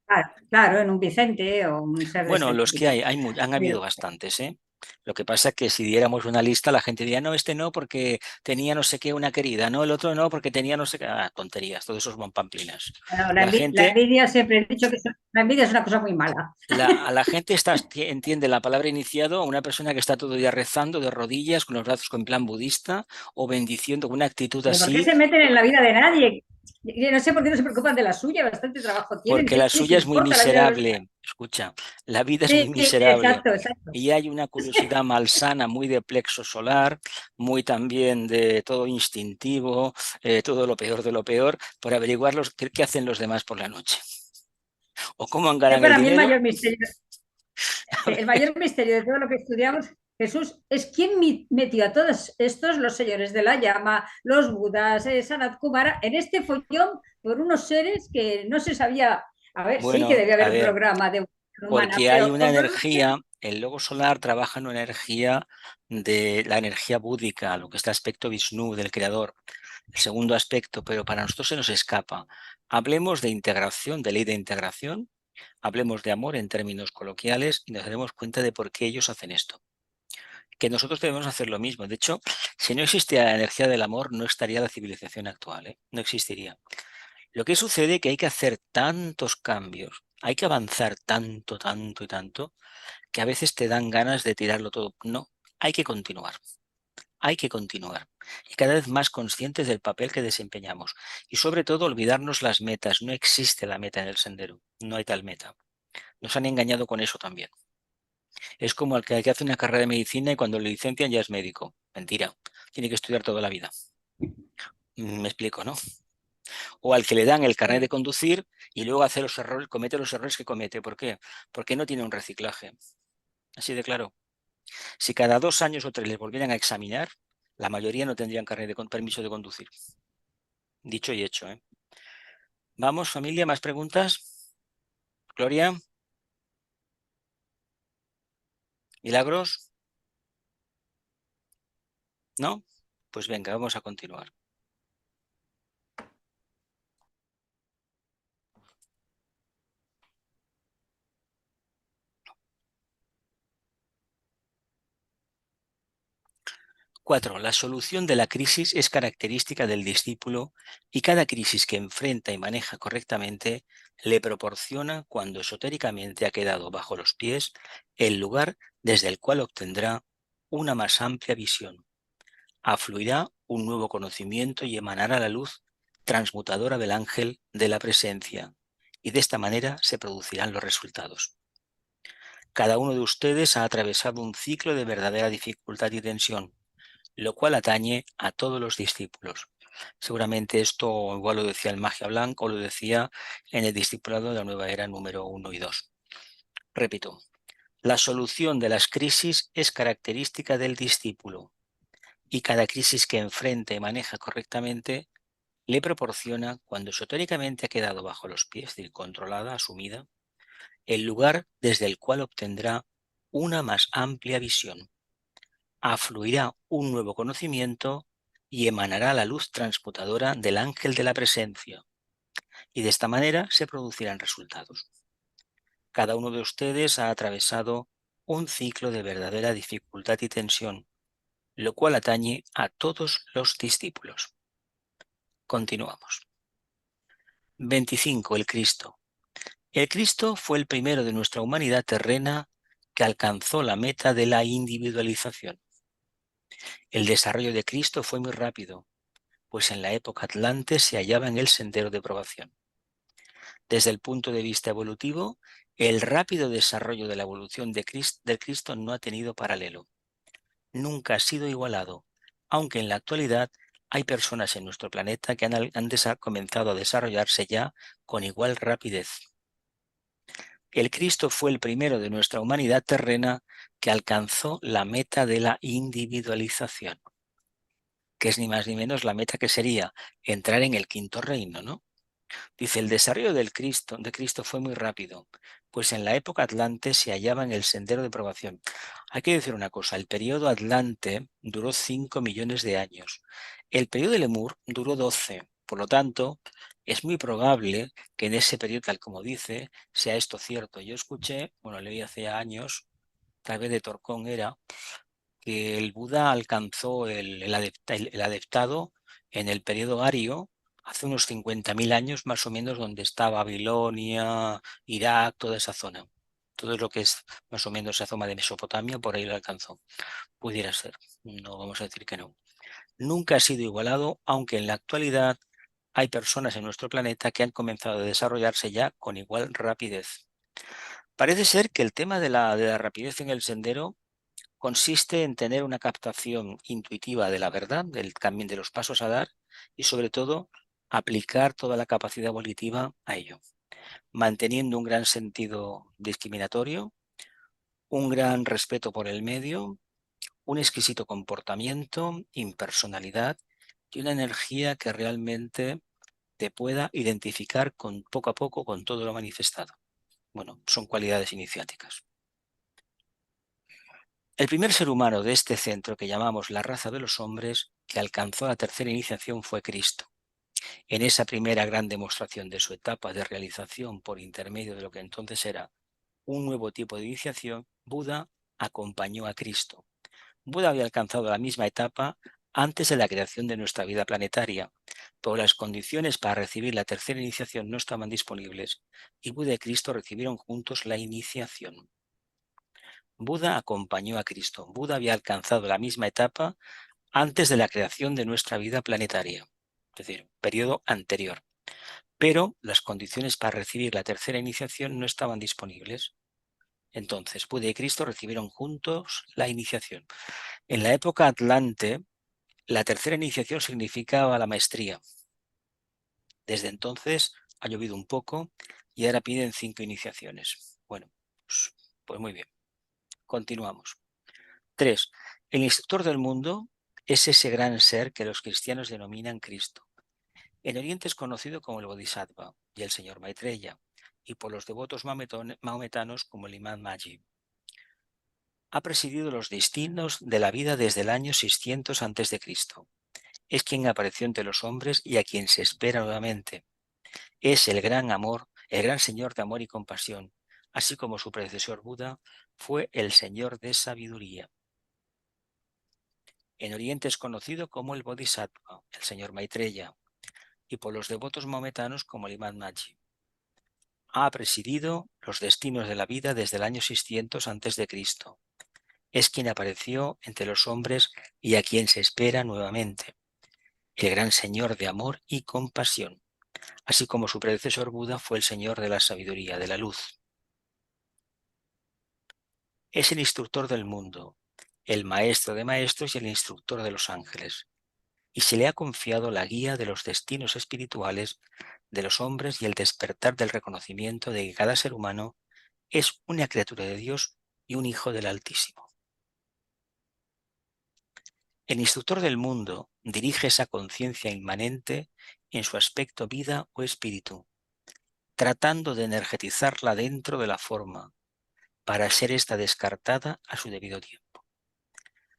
Claro, claro, en un Vicente o un ser de
Bueno,
este
los que
tipo.
han habido bastantes, ¿eh? Lo que pasa es que si diéramos una lista, la gente diría, no, este no porque tenía no sé qué una querida, no, el otro no porque tenía no sé qué, tonterías, todos esos son pamplinas.
Bueno,
La
la
gente,
envidia siempre he dicho que la envidia es una cosa muy mala.
a la gente entiende la palabra iniciado a una persona que está todo el día rezando de rodillas, con los brazos en plan budista o bendiciendo con una actitud
¿Pero por qué
así.
se meten en la vida de nadie? Yo no sé por qué no se preocupan de la suya, bastante trabajo tienen.
Porque la
¿Qué les
suya es muy
importa la vida de los demás?
miserable. Escucha, la vida es muy
Sí, sí,
miserable.
exacto, exacto.
Y hay una curiosidad malsana, muy de plexo solar, muy también de todo instintivo, todo lo peor de lo peor, por averiguar qué hacen los demás por la noche. O cómo ganan el
Para mí el
dinero.
mayor misterio, el mayor misterio de todo lo que estudiamos, Jesús, es quién metió a todos estos, los señores de la llama, los budas, Sanat Kumara, en este follón por unos seres que no se sabía. A ver, sí que
Bueno,
debe
a
haber un
ver,
programa de humana,
porque hay
pero
una
con todos los
energía, el logo solar trabaja en una energía de la energía búdica, lo que es el aspecto Vishnu del creador. El segundo aspecto, pero para nosotros se nos escapa. Hablemos de integración, de ley de integración, hablemos de amor en términos coloquiales y nos daremos cuenta de por qué ellos hacen esto. Que nosotros debemos hacer lo mismo. De hecho, si no existiera la energía del amor, no estaría la civilización actual, ¿eh? No existiría. Lo que sucede es que hay que hacer tantos cambios, hay que avanzar tanto, tanto y tanto, que a veces te dan ganas de tirarlo todo. No, hay que continuar. Hay que continuar y cada vez más conscientes del papel que desempeñamos y sobre todo olvidarnos las metas. No existe la meta en el sendero, no hay tal meta. Nos han engañado con eso también. Es como el que hace una carrera de medicina y cuando le licencian ya es médico. Mentira, tiene que estudiar toda la vida. Me explico, ¿no? O al que le dan el carnet de
sí.
conducir y luego hace los errores, comete los errores que comete. ¿Por qué? Porque no tiene un reciclaje. Así de claro. Si cada 2 años o 3 les volvieran a examinar, la mayoría no tendrían permiso de conducir. Dicho y hecho, ¿eh? Vamos, familia, más preguntas. Gloria, Milagros, ¿no? Pues venga, vamos a continuar. Cuatro. La solución de la crisis es característica del discípulo y cada crisis que enfrenta y maneja correctamente le proporciona, cuando esotéricamente ha quedado bajo los pies, el lugar desde el cual obtendrá una más amplia visión. Afluirá un nuevo conocimiento y emanará la luz transmutadora del ángel de la presencia, y de esta manera se producirán los resultados. Cada uno de ustedes ha atravesado un ciclo de verdadera dificultad y tensión, lo cual atañe a todos los discípulos. Seguramente esto igual lo decía el Magia Blanco o lo decía en el discipulado de la Nueva Era número 1 y 2. Repito, la solución de las crisis es característica del discípulo y cada crisis que enfrenta y maneja correctamente le proporciona, cuando esotéricamente ha quedado bajo los pies, es decir, controlada, asumida, el lugar desde el cual obtendrá una más amplia visión. Afluirá un nuevo conocimiento y emanará la luz transmutadora del ángel de la presencia, y de esta manera se producirán resultados. Cada uno de ustedes ha atravesado un ciclo de verdadera dificultad y tensión, lo cual atañe a todos los discípulos. Continuamos. 25. El Cristo. El Cristo fue el primero de nuestra humanidad terrena que alcanzó la meta de la individualización. El desarrollo de Cristo fue muy rápido, pues en la época atlante se hallaba en el sendero de probación. Desde el punto de vista evolutivo, el rápido desarrollo de la evolución del Cristo no ha tenido paralelo. Nunca ha sido igualado, aunque en la actualidad hay personas en nuestro planeta que han comenzado a desarrollarse ya con igual rapidez. El Cristo fue el primero de nuestra humanidad terrena que alcanzó la meta de la individualización, que es ni más ni menos la meta que sería entrar en el quinto reino, ¿no? Dice, el desarrollo de Cristo fue muy rápido, pues en la época atlante se hallaba en el sendero de probación. Hay que decir una cosa, el periodo atlante duró 5 millones de años. El periodo de Lemur duró 12. Por lo tanto, es muy probable que en ese periodo, tal como dice, sea esto cierto. Yo escuché, bueno, leí hace años, tal vez de Torcón era, que el Buda alcanzó el adeptado en el periodo ario hace unos 50.000 años, más o menos, donde está Babilonia, Irak, toda esa zona. Todo lo que es más o menos esa zona de Mesopotamia, por ahí lo alcanzó. Pudiera ser, no vamos a decir que no. Nunca ha sido igualado, aunque en la actualidad hay personas en nuestro planeta que han comenzado a desarrollarse ya con igual rapidez. Parece ser que el tema de la rapidez en el sendero consiste en tener una captación intuitiva de la verdad, del camino, de los pasos a dar y sobre todo aplicar toda la capacidad volitiva a ello, manteniendo un gran sentido discriminatorio, un gran respeto por el medio, un exquisito comportamiento, impersonalidad y una energía que realmente te pueda identificar con poco a poco con todo lo manifestado. Bueno, son cualidades iniciáticas. El primer ser humano de este centro que llamamos la raza de los hombres que alcanzó la tercera iniciación fue Cristo. En esa primera gran demostración de su etapa de realización por intermedio de lo que entonces era un nuevo tipo de iniciación, Buda acompañó a Cristo. Buda había alcanzado la misma etapa antes de la creación de nuestra vida planetaria, pero las condiciones para recibir la tercera iniciación no estaban disponibles y Buda y Cristo recibieron juntos la iniciación. Buda acompañó a Cristo. Buda había alcanzado la misma etapa antes de la creación de nuestra vida planetaria, es decir, periodo anterior. Pero las condiciones para recibir la tercera iniciación no estaban disponibles. Entonces, Buda y Cristo recibieron juntos la iniciación. En la época atlante, la tercera iniciación significaba la maestría. Desde entonces ha llovido un poco y ahora piden 5 iniciaciones. Bueno, pues muy bien. Continuamos. 3. El instructor del mundo es ese gran ser que los cristianos denominan Cristo. En Oriente es conocido como el Bodhisattva y el señor Maitreya, y por los devotos maometanos como el Imán Mahdi. Ha presidido los destinos de la vida desde el año 600 a.C. Es quien apareció entre los hombres y a quien se espera nuevamente. Es el gran amor, el gran señor de amor y compasión, así como su predecesor Buda fue el señor de sabiduría. En Oriente es conocido como el Bodhisattva, el señor Maitreya, y por los devotos maometanos como el Imán Mahdi. Ha presidido los destinos de la vida desde el año 600 a.C. Es quien apareció entre los hombres y a quien se espera nuevamente, el gran señor de amor y compasión, así como su predecesor Buda fue el señor de la sabiduría, de la luz. Es el instructor del mundo, el maestro de maestros y el instructor de los ángeles, y se le ha confiado la guía de los destinos espirituales de los hombres y el despertar del reconocimiento de que cada ser humano es una criatura de Dios y un hijo del Altísimo. El instructor del mundo dirige esa conciencia inmanente en su aspecto vida o espíritu, tratando de energetizarla dentro de la forma, para ser ésta descartada a su debido tiempo.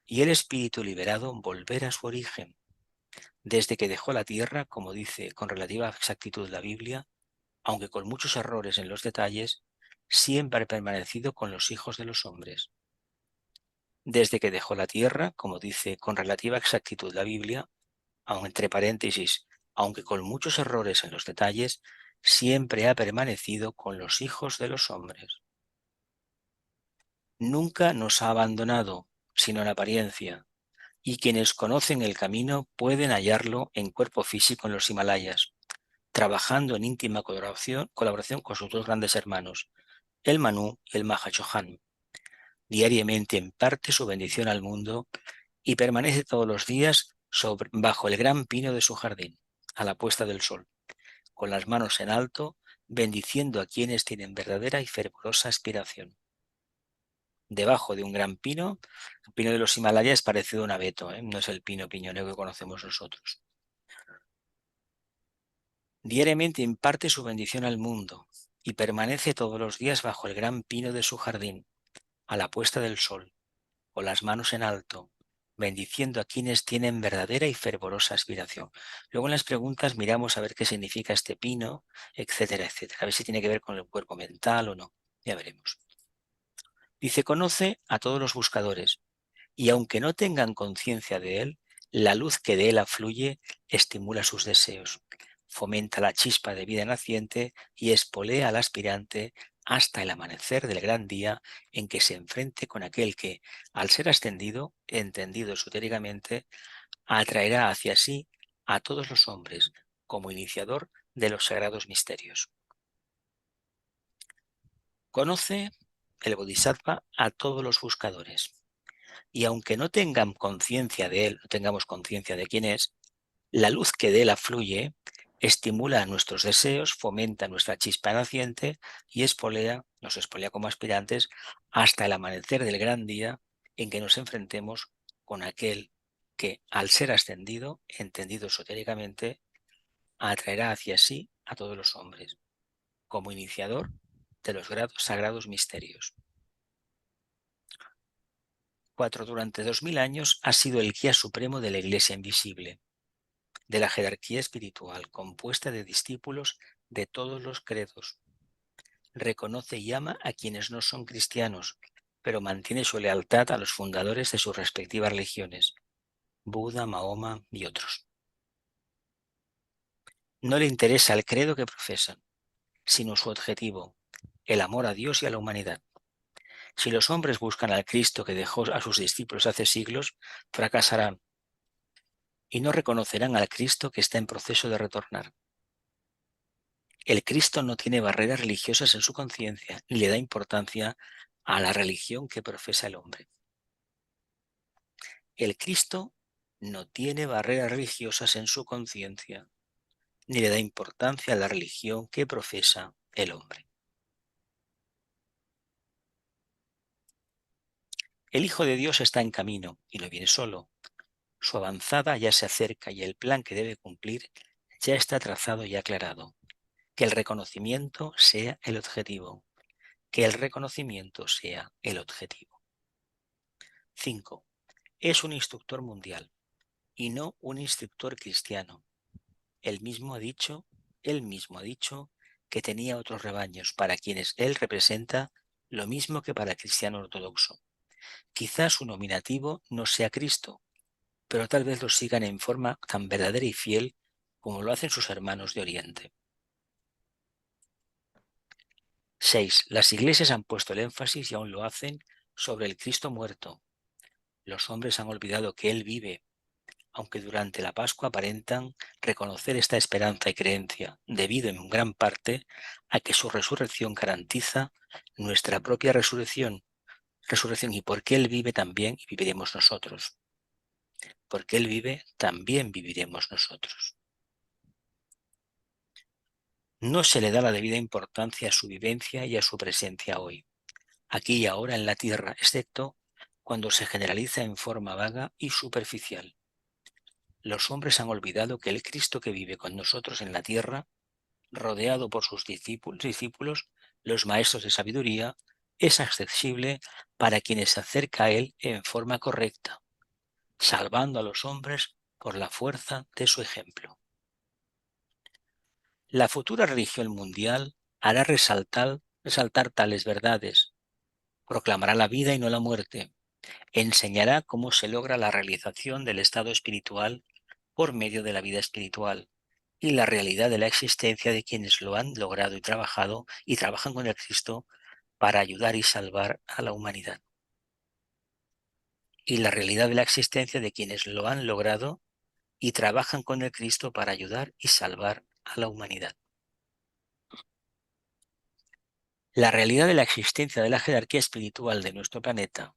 Y el espíritu liberado volver a su origen, desde que dejó la tierra, como dice con relativa exactitud la Biblia, aunque con muchos errores en los detalles, siempre ha permanecido con los hijos de los hombres. Desde que dejó la tierra, como dice con relativa exactitud la Biblia, aun entre paréntesis, aunque con muchos errores en los detalles, siempre ha permanecido con los hijos de los hombres. Nunca nos ha abandonado, sino en apariencia, y quienes conocen el camino pueden hallarlo en cuerpo físico en los Himalayas, trabajando en íntima colaboración con sus dos grandes hermanos, el Manú y el Mahachohan. Diariamente imparte su bendición al mundo y permanece todos los días bajo el gran pino de su jardín, a la puesta del sol, con las manos en alto, bendiciendo a quienes tienen verdadera y fervorosa aspiración. Debajo de un gran pino, el pino de los Himalayas es parecido a un abeto, no es el pino piñonero que conocemos nosotros. Diariamente imparte su bendición al mundo y permanece todos los días bajo el gran pino de su jardín, a la puesta del sol, con las manos en alto, bendiciendo a quienes tienen verdadera y fervorosa aspiración. Luego en las preguntas miramos a ver qué significa este pino, etcétera, etcétera. A ver si tiene que ver con el cuerpo mental o no. Ya veremos. Dice, conoce a todos los buscadores y aunque no tengan conciencia de él, la luz que de él afluye estimula sus deseos, fomenta la chispa de vida naciente y espolea al aspirante hasta el amanecer del gran día en que se enfrente con aquel que, al ser ascendido, entendido esotéricamente, atraerá hacia sí a todos los hombres, como iniciador de los sagrados misterios. Conoce el Bodhisattva a todos los buscadores, y aunque no tengan conciencia de él, no tengamos conciencia de quién es, la luz que de él afluye estimula nuestros deseos, fomenta nuestra chispa naciente y nos espolea como aspirantes hasta el amanecer del gran día en que nos enfrentemos con aquel que, al ser ascendido, entendido esotéricamente, atraerá hacia sí a todos los hombres, como iniciador de los sagrados misterios. 4. Durante 2000 años ha sido el guía supremo de la Iglesia invisible, de la jerarquía espiritual, compuesta de discípulos de todos los credos. Reconoce y ama a quienes no son cristianos, pero mantiene su lealtad a los fundadores de sus respectivas religiones, Buda, Mahoma y otros. No le interesa el credo que profesan, sino su objetivo, el amor a Dios y a la humanidad. Si los hombres buscan al Cristo que dejó a sus discípulos hace siglos, fracasarán y no reconocerán al Cristo que está en proceso de retornar. El Cristo no tiene barreras religiosas en su conciencia ni le da importancia a la religión que profesa el hombre. El Cristo no tiene barreras religiosas en su conciencia ni le da importancia a la religión que profesa el hombre. El Hijo de Dios está en camino y no viene solo. Su avanzada ya se acerca y el plan que debe cumplir ya está trazado y aclarado. Que el reconocimiento sea el objetivo. Que el reconocimiento sea el objetivo. 5. Es un instructor mundial y no un instructor cristiano. Él mismo ha dicho que tenía otros rebaños para quienes él representa lo mismo que para el cristiano ortodoxo. Quizás su nominativo no sea Cristo, pero tal vez lo sigan en forma tan verdadera y fiel como lo hacen sus hermanos de Oriente. 6. Las iglesias han puesto el énfasis y aún lo hacen sobre el Cristo muerto. Los hombres han olvidado que Él vive, aunque durante la Pascua aparentan reconocer esta esperanza y creencia, debido en gran parte a que su resurrección garantiza nuestra propia resurrección y porque Él vive también y viviremos nosotros. Porque Él vive, también viviremos nosotros. No se le da la debida importancia a su vivencia y a su presencia hoy, aquí y ahora en la tierra, excepto cuando se generaliza en forma vaga y superficial. Los hombres han olvidado que el Cristo que vive con nosotros en la tierra, rodeado por sus discípulos, los maestros de sabiduría, es accesible para quienes se acerca a Él en forma correcta, salvando a los hombres por la fuerza de su ejemplo. La futura religión mundial hará resaltar tales verdades, proclamará la vida y no la muerte, enseñará cómo se logra la realización del estado espiritual por medio de la vida espiritual y la realidad de la existencia de quienes lo han logrado y trabajan con el Cristo para ayudar y salvar a la humanidad. Y la realidad de la existencia de quienes lo han logrado y trabajan con el Cristo para ayudar y salvar a la humanidad. La realidad de la existencia de la jerarquía espiritual de nuestro planeta,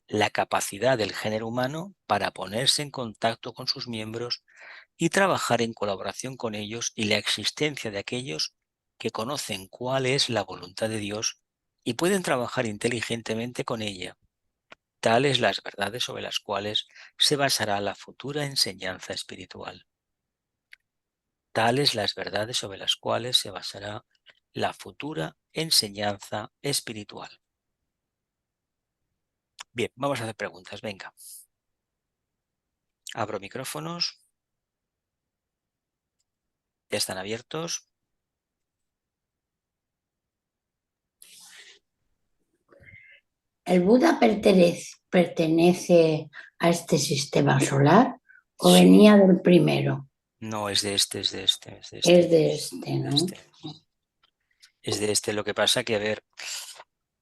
la capacidad del género humano para ponerse en contacto con sus miembros y trabajar en colaboración con ellos y la existencia de aquellos que conocen cuál es la voluntad de Dios y pueden trabajar inteligentemente con ella. Tales las verdades sobre las cuales se basará la futura enseñanza espiritual. Tales las verdades sobre las cuales se basará la futura enseñanza espiritual. Bien, vamos a hacer preguntas, venga. Abro micrófonos. Ya están abiertos.
¿El Buda pertenece a este sistema solar o
Sí.
venía del primero?
No, es de este.
Es de este, ¿no?
Es de este. Lo que pasa que, a ver,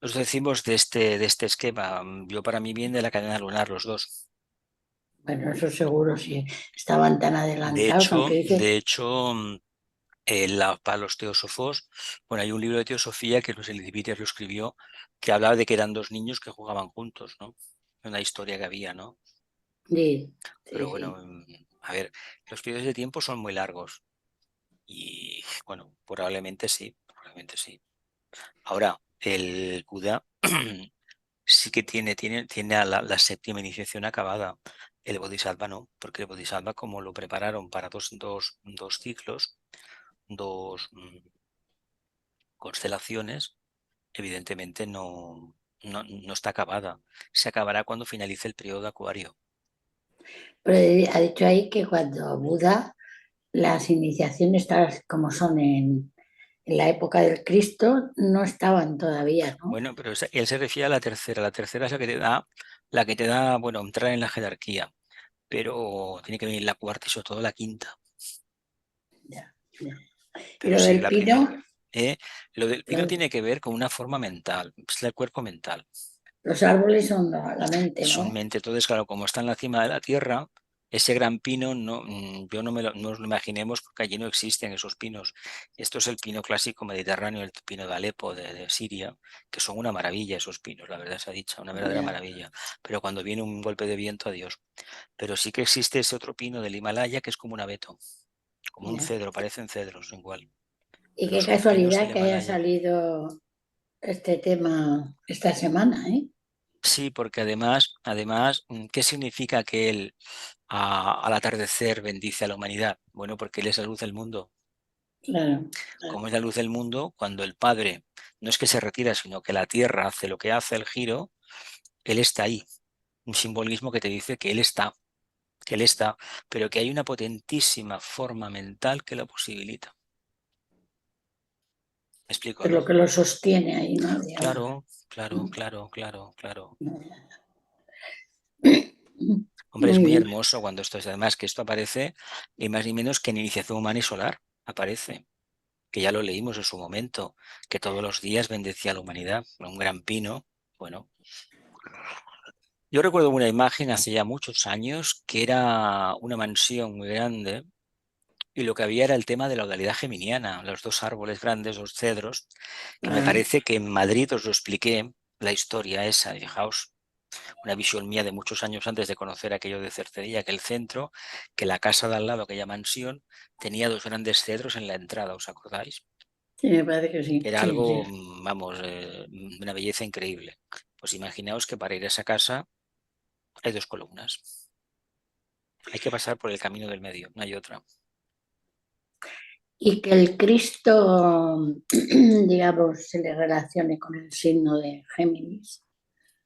nos decimos de este esquema. Yo para mí viene de la cadena lunar, los dos.
Bueno, eso seguro, si estaban tan adelantados, aunque dice,
De hecho, para los teósofos, bueno, hay un libro de teosofía que no sé, el Diviter lo escribió, que hablaba de que eran dos niños que jugaban juntos, ¿no? Una historia que había, ¿no?
sí,
Pero
sí,
bueno,
sí.
a ver, los periodos de tiempo son muy largos y bueno, probablemente sí, probablemente sí. Ahora, el Buda sí que tiene a la séptima iniciación acabada. El Bodhisattva no, porque el Bodhisattva, como lo prepararon para dos ciclos, dos constelaciones, evidentemente no está acabada. Se acabará cuando finalice el periodo de Acuario.
Pero ha dicho ahí que cuando Buda, las iniciaciones tales como son en la época del Cristo, no estaban todavía, ¿no?
Bueno, pero él se refiere a la tercera. La tercera es la que te da, bueno, entrar en la jerarquía. Pero tiene que venir la cuarta y sobre todo la quinta.
Ya, ya. Y
Pero
lo
sí,
del
la primera.
pino,
¿Eh? Lo del pino
lo-
tiene que ver con una forma mental, es el cuerpo mental.
los árboles son la mente,
Son
¿no?
mente, entonces, claro, como está en la cima de la tierra, ese gran pino, yo no os lo imaginemos porque allí no existen esos pinos. Esto es el pino clásico mediterráneo, el pino de Alepo, de Siria, que son una maravilla esos pinos, la verdad se ha dicho, una verdadera
Ya,
maravilla. Pero cuando viene un golpe de viento, adiós. Pero sí que existe ese otro pino del Himalaya que es como un abeto, como un
ya.
cedro, parecen cedros igual,
Y
pero
qué
son pinos del
casualidad que haya
Himalaya.
salido este tema esta semana, ¿eh?
Sí, porque además, ¿qué significa que él al atardecer bendice a la humanidad? Bueno, porque él es la luz del mundo.
Claro, claro.
Como es la luz del mundo, cuando el Padre no es que se retira, sino que la Tierra hace lo que hace el giro, él está ahí. Un simbolismo que te dice que él está, pero que hay una potentísima forma mental que lo posibilita. ¿Me explico,
Es lo
no?
que lo sostiene ahí, ¿no? Digamos.
Claro, claro, claro, claro, claro. Hombre, es
Muy
muy
bien.
hermoso cuando esto es, además que esto aparece ni más ni menos que en Iniciación Humana y Solar, aparece, que ya lo leímos en su momento, que todos los días bendecía a la humanidad, un gran pino. Bueno, yo recuerdo una imagen hace ya muchos años que era una mansión muy grande y lo que había era el tema de la odalidad geminiana, los dos árboles grandes, los cedros, que me
Ah,
parece que en Madrid os lo expliqué, la historia esa, fijaos, una visión mía de muchos años antes de conocer aquello de Cercedilla, que el centro, que la casa de al lado, aquella mansión, tenía dos grandes cedros en la entrada, ¿os acordáis?
sí, me parece que
Que
sí.
era
Sí,
algo,
sí.
vamos, de una belleza increíble. Pues imaginaos que para ir a esa casa hay dos columnas. Hay que pasar por el camino del medio, no hay otra.
Y que el Cristo, digamos, se le relacione con el signo de Géminis,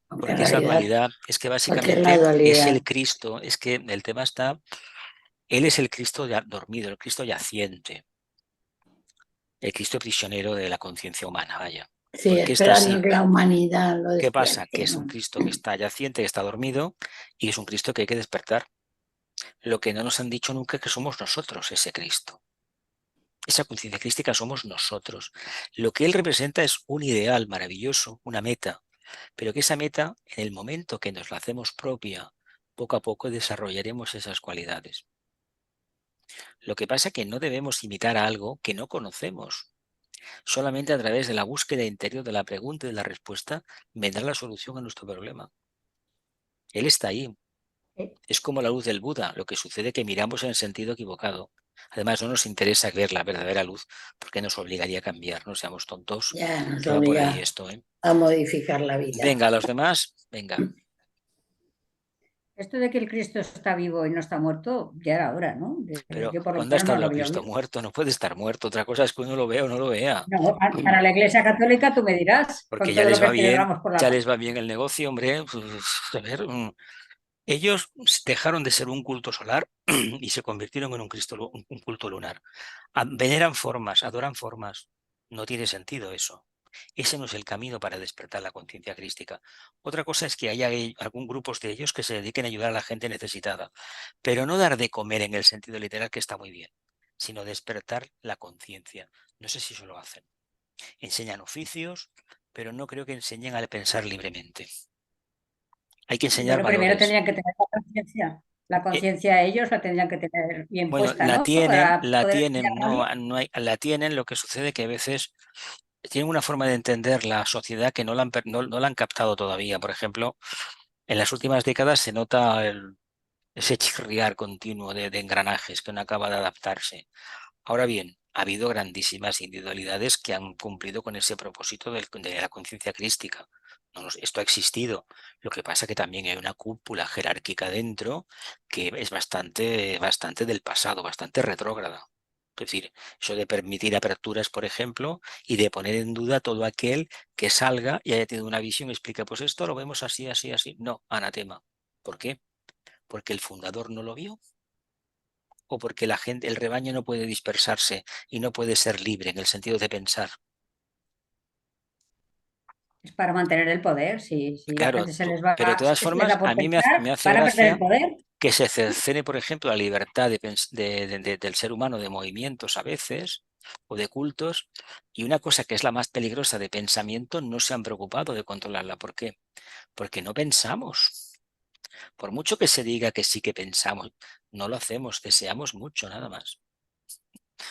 aunque en
Porque esa
realidad,
dualidad es que
porque es la
básicamente es
dualidad.
el Cristo, es que el tema está, él es el Cristo ya dormido, el Cristo yaciente, el Cristo prisionero de la conciencia humana, vaya.
Sí,
Porque está
esperando
así.
que la humanidad lo
¿Qué pasa? Que
despierte,
es un
¿no?
Cristo que está yaciente, que está dormido, y es un Cristo que hay que despertar. Lo que no nos han dicho nunca es que somos nosotros ese Cristo. Esa conciencia crística somos nosotros. Lo que Él representa es un ideal maravilloso, una meta, pero que esa meta, en el momento que nos la hacemos propia, poco a poco desarrollaremos esas cualidades. Lo que pasa es que no debemos imitar a algo que no conocemos. Solamente a través de la búsqueda interior de la pregunta y de la respuesta vendrá la solución a nuestro problema. Él está ahí. Es como la luz del Buda, lo que sucede que miramos en el sentido equivocado. Además, no nos interesa ver la verdadera luz porque nos obligaría a cambiar, no seamos tontos,
Ya nos
que va por ahí
obliga
esto, ¿eh?
a modificar la vida.
Venga, los demás, venga.
Esto de que el Cristo está vivo y no está muerto, ya era hora, ¿no?
Pero
Yo por lo
¿cuándo ha
menos no
estado
lo
el
había
Cristo
oído.
muerto? No puede estar muerto. Otra cosa es que uno lo vea o no lo vea.
No, para la Iglesia Católica tú me dirás,
Porque
con todo lo que celebramos por la
ya
paz.
les va bien el negocio, hombre. Pues, a ver, ellos dejaron de ser un culto solar y se convirtieron en un culto lunar. Veneran formas, adoran formas. No tiene sentido eso. Ese no es el camino para despertar la conciencia crística. Otra cosa es que haya algún grupos de ellos que se dediquen a ayudar a la gente necesitada, pero no dar de comer en el sentido literal, que está muy bien, sino despertar la conciencia. No sé si eso lo hacen. Enseñan oficios, pero no creo que enseñen a pensar libremente. Hay que enseñar
Bueno, primero
valores.
tendrían que tener la conciencia. La conciencia ellos la tendrían que tener bien
Bueno,
puesta, ¿no? Para
la
poder
tienen, no,
llamarlo.
no hay, la tienen, lo que sucede que a veces tienen una forma de entender la sociedad que no la han, no la han captado todavía. Por ejemplo, en las últimas décadas se nota ese chirriar continuo de engranajes que no acaba de adaptarse. Ahora bien, ha habido grandísimas individualidades que han cumplido con ese propósito de la conciencia crística. Esto ha existido. Lo que pasa es que también hay una cúpula jerárquica dentro que es bastante del pasado, bastante retrógrada. Es decir, eso de permitir aperturas, por ejemplo, y de poner en duda todo aquel que salga y haya tenido una visión y explique, pues esto lo vemos así, así, así. No, anatema. ¿Por qué? Porque el fundador no lo vio o porque la gente, el rebaño no puede dispersarse y no puede ser libre en el sentido de pensar.
Es para mantener el poder. Si la
Claro,
gente
pero de todas
les da
formas, a
por
mí
pensar,
me hace
van a perder el
gracia
poder.
que se cercene, por ejemplo, la libertad del ser humano de movimientos a veces o de cultos, y una cosa que es la más peligrosa de pensamiento no se han preocupado de controlarla. ¿Por qué? Porque no pensamos. Por mucho que se diga que sí que pensamos, no lo hacemos, deseamos mucho nada más.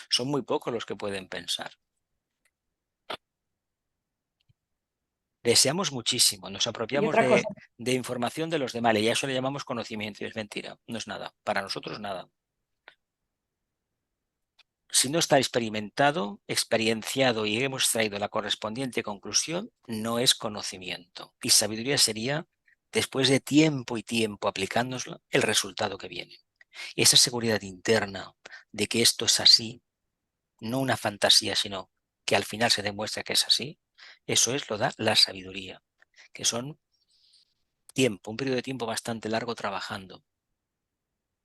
Son muy pocos los que pueden pensar. Deseamos muchísimo, nos
Y
apropiamos
otra cosa,
de información de los demás y a eso le llamamos conocimiento y es mentira, no es nada, para nosotros nada. Si no está experimentado, experienciado y hemos traído la correspondiente conclusión, no es conocimiento. Y sabiduría sería, después de tiempo y tiempo aplicándoslo, el resultado que viene. Esa seguridad interna de que esto es así, no una fantasía, sino que al final se demuestra que es así, eso es lo da la sabiduría, que son tiempo, un periodo de tiempo bastante largo trabajando.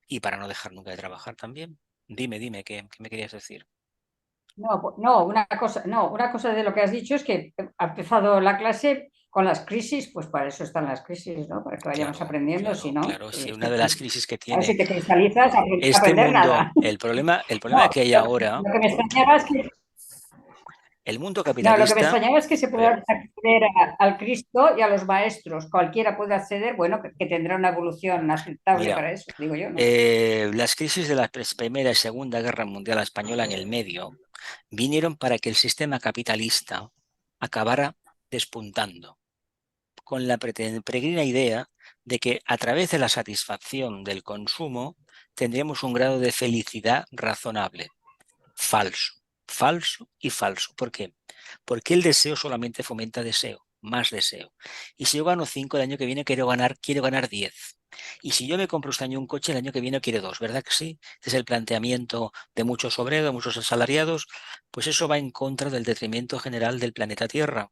Y para no dejar nunca de trabajar también. Dime, ¿qué me querías decir?
una cosa de lo que has dicho es que ha empezado la clase con las crisis, pues para eso están las crisis, ¿no? Para que vayamos
Claro,
aprendiendo, si
claro,
no,
claro. Sí, una de las crisis que
a ver si
tiene
te cristalizas,
este
aprender
mundo,
nada.
el problema
No,
que hay ahora,
lo que me extrañaba es que
el mundo
No, lo que me
capitalista,
extrañaba es que se
a
puede
ver,
acceder al Cristo y a los maestros. Cualquiera puede acceder, bueno, que tendrá una evolución aceptable
mira,
para eso, digo yo, ¿no?
las crisis de la Primera y Segunda Guerra Mundial Española en el medio vinieron para que el sistema capitalista acabara despuntando, con la peregrina idea de que a través de la satisfacción del consumo tendríamos un grado de felicidad razonable. Falso, falso y falso. ¿Por qué? Porque el deseo solamente fomenta deseo, más deseo. Y si yo gano 5 el año que viene quiero ganar 10. Y si yo me compro este año un coche, el año que viene quiero 2, ¿verdad que sí? Este es el planteamiento de muchos obreros, muchos asalariados. Pues eso va en contra del detrimento general del planeta Tierra,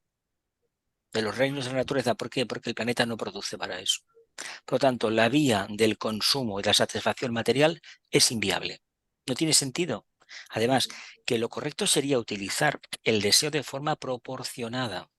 de los reinos de la naturaleza. ¿Por qué? Porque el planeta no produce para eso. Por lo tanto, la vía del consumo y la satisfacción material es inviable. No tiene sentido. Además, que lo correcto sería utilizar el deseo de forma proporcionada.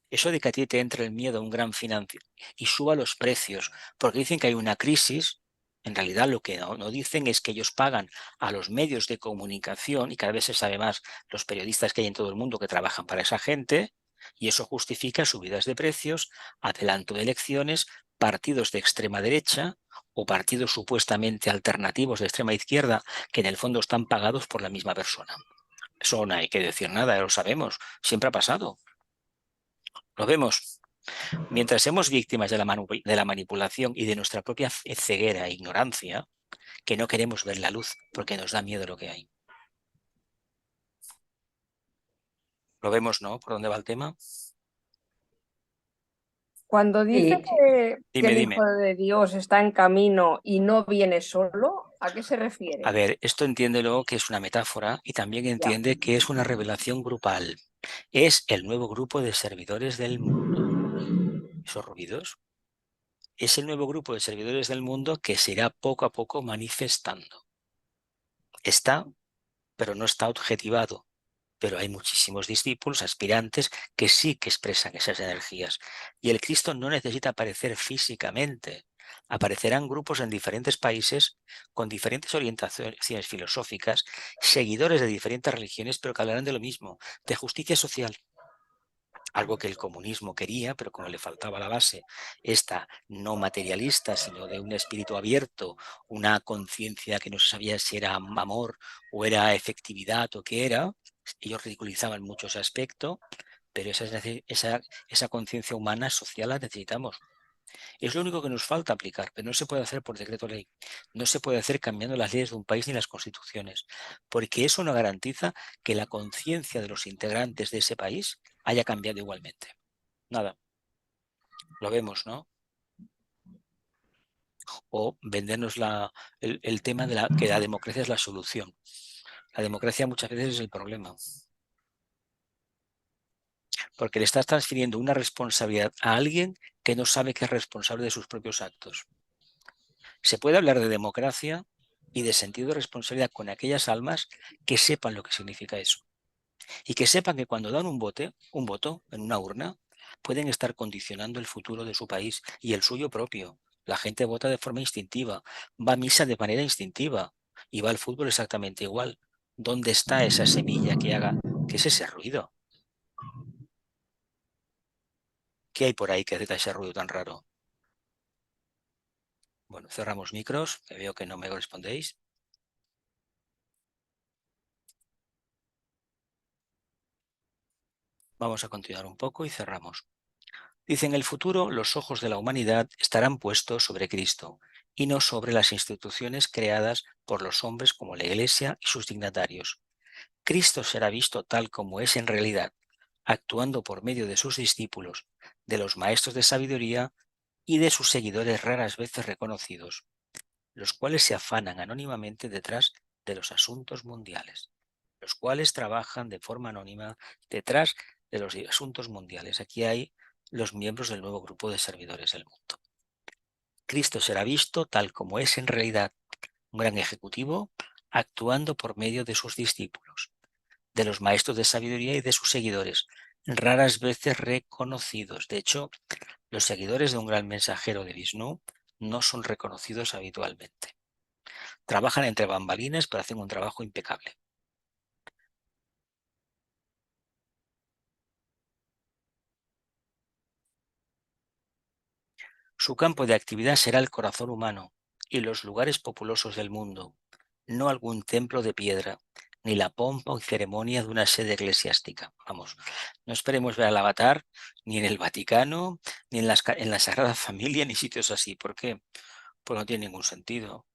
Eso de que a ti te entre el miedo a un gran financiero y suba los precios, porque dicen que hay una crisis, en realidad lo que no dicen es que ellos pagan a los medios de comunicación, y cada vez se sabe más los periodistas que hay en todo el mundo que trabajan para esa gente, y eso justifica subidas de precios, adelanto de elecciones, partidos de extrema derecha o partidos supuestamente alternativos de extrema izquierda que en el fondo están pagados por la misma persona. Eso no hay que decir nada, ya lo sabemos, siempre ha pasado. Lo vemos. Mientras somos víctimas de la manipulación y de nuestra propia ceguera e ignorancia, que no queremos ver la luz porque nos da miedo lo que hay. Lo vemos, ¿no? ¿Por dónde va el tema?
Cuando dice
Sí, sí.
que
Dime,
el
dime.
Hijo de Dios está en camino y no viene solo, ¿a qué se
A
refiere?
ver, esto entiéndelo que es una metáfora y también
Ya.
entiende que es una revelación grupal. Es el nuevo grupo de servidores del mundo. ¿Esos ruidos? Es el nuevo grupo de servidores del mundo que se irá poco a poco manifestando. Está, pero no está objetivado. Pero hay muchísimos discípulos, aspirantes, que sí que expresan esas energías. Y el Cristo no necesita aparecer físicamente. Aparecerán grupos en diferentes países con diferentes orientaciones filosóficas, seguidores de diferentes religiones, pero que hablarán de lo mismo, de justicia social, algo que el comunismo quería, pero como le faltaba la base, esta no materialista, sino de un espíritu abierto, una conciencia que no se sabía si era amor o era efectividad o qué era. Ellos ridiculizaban mucho ese aspecto, pero esa conciencia humana social la necesitamos. Es lo único que nos falta aplicar, pero no se puede hacer por decreto ley. No se puede hacer cambiando las leyes de un país ni las constituciones, porque eso no garantiza que la conciencia de los integrantes de ese país haya cambiado igualmente. Nada. Lo vemos, ¿no? O vendernos el tema de que la democracia es la solución. La democracia muchas veces es el problema. Porque le estás transfiriendo una responsabilidad a alguien que no sabe que es responsable de sus propios actos. Se puede hablar de democracia y de sentido de responsabilidad con aquellas almas que sepan lo que significa eso. Y que sepan que cuando dan un voto en una urna, pueden estar condicionando el futuro de su país y el suyo propio. La gente vota de forma instintiva, va a misa de manera instintiva y va al fútbol exactamente igual. ¿Dónde está esa semilla que haga? ¿Qué es ese ruido? ¿Qué hay por ahí que hace ese ruido tan raro? Bueno, cerramos micros, que veo que no me respondéis. Vamos a continuar un poco y cerramos. Dice, en el futuro los ojos de la humanidad estarán puestos sobre Cristo y no sobre las instituciones creadas por los hombres como la Iglesia y sus dignatarios. Cristo será visto tal como es en realidad, actuando por medio de sus discípulos, de los maestros de sabiduría y de sus seguidores raras veces reconocidos, los cuales se afanan anónimamente detrás de los asuntos mundiales, los cuales trabajan de forma anónima detrás de los asuntos mundiales. Aquí hay los miembros del nuevo grupo de servidores del mundo. Cristo será visto tal como es en realidad, un gran ejecutivo actuando por medio de sus discípulos, de los maestros de sabiduría y de sus seguidores, raras veces reconocidos. De hecho, los seguidores de un gran mensajero de Vishnu no son reconocidos habitualmente. Trabajan entre bambalinas, pero hacen un trabajo impecable. Su campo de actividad será el corazón humano y los lugares populosos del mundo, no algún templo de piedra, ni la pompa o ceremonia de una sede eclesiástica. Vamos, no esperemos ver al Avatar ni en el Vaticano, ni en la Sagrada Familia, ni sitios así. ¿Por qué? Pues no tiene ningún sentido.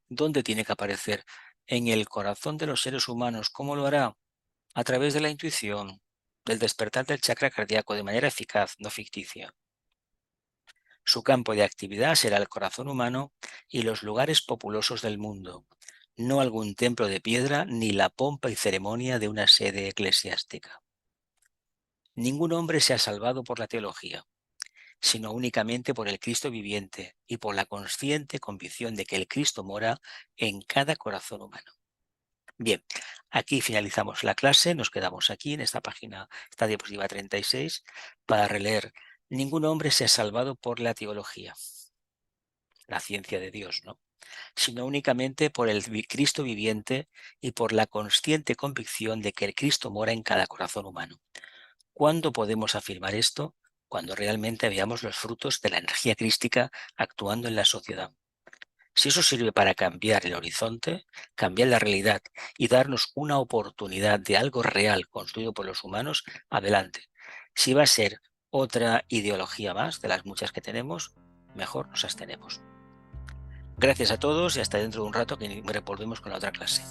¿Dónde tiene que aparecer? En el corazón de los seres humanos. ¿Cómo lo hará? A través de la intuición, del despertar del chakra cardíaco de manera eficaz, no ficticia. Su campo de actividad será el corazón humano y los lugares populosos del mundo, no algún templo de piedra ni la pompa y ceremonia de una sede eclesiástica. Ningún hombre se ha salvado por la teología, sino únicamente por el Cristo viviente y por la consciente convicción de que el Cristo mora en cada corazón humano. Bien, aquí finalizamos la clase, nos quedamos aquí en esta página, esta diapositiva 36, para releer. Ningún hombre se ha salvado por la teología, la ciencia de Dios, ¿no? Sino únicamente por el Cristo viviente y por la consciente convicción de que el Cristo mora en cada corazón humano. ¿Cuándo podemos afirmar esto? Cuando realmente veamos los frutos de la energía crística actuando en la sociedad. Si eso sirve para cambiar el horizonte, cambiar la realidad y darnos una oportunidad de algo real construido por los humanos, adelante. Si va a ser otra ideología más de las muchas que tenemos, mejor nos abstenemos. Gracias a todos y hasta dentro de un rato que volvemos con la otra clase.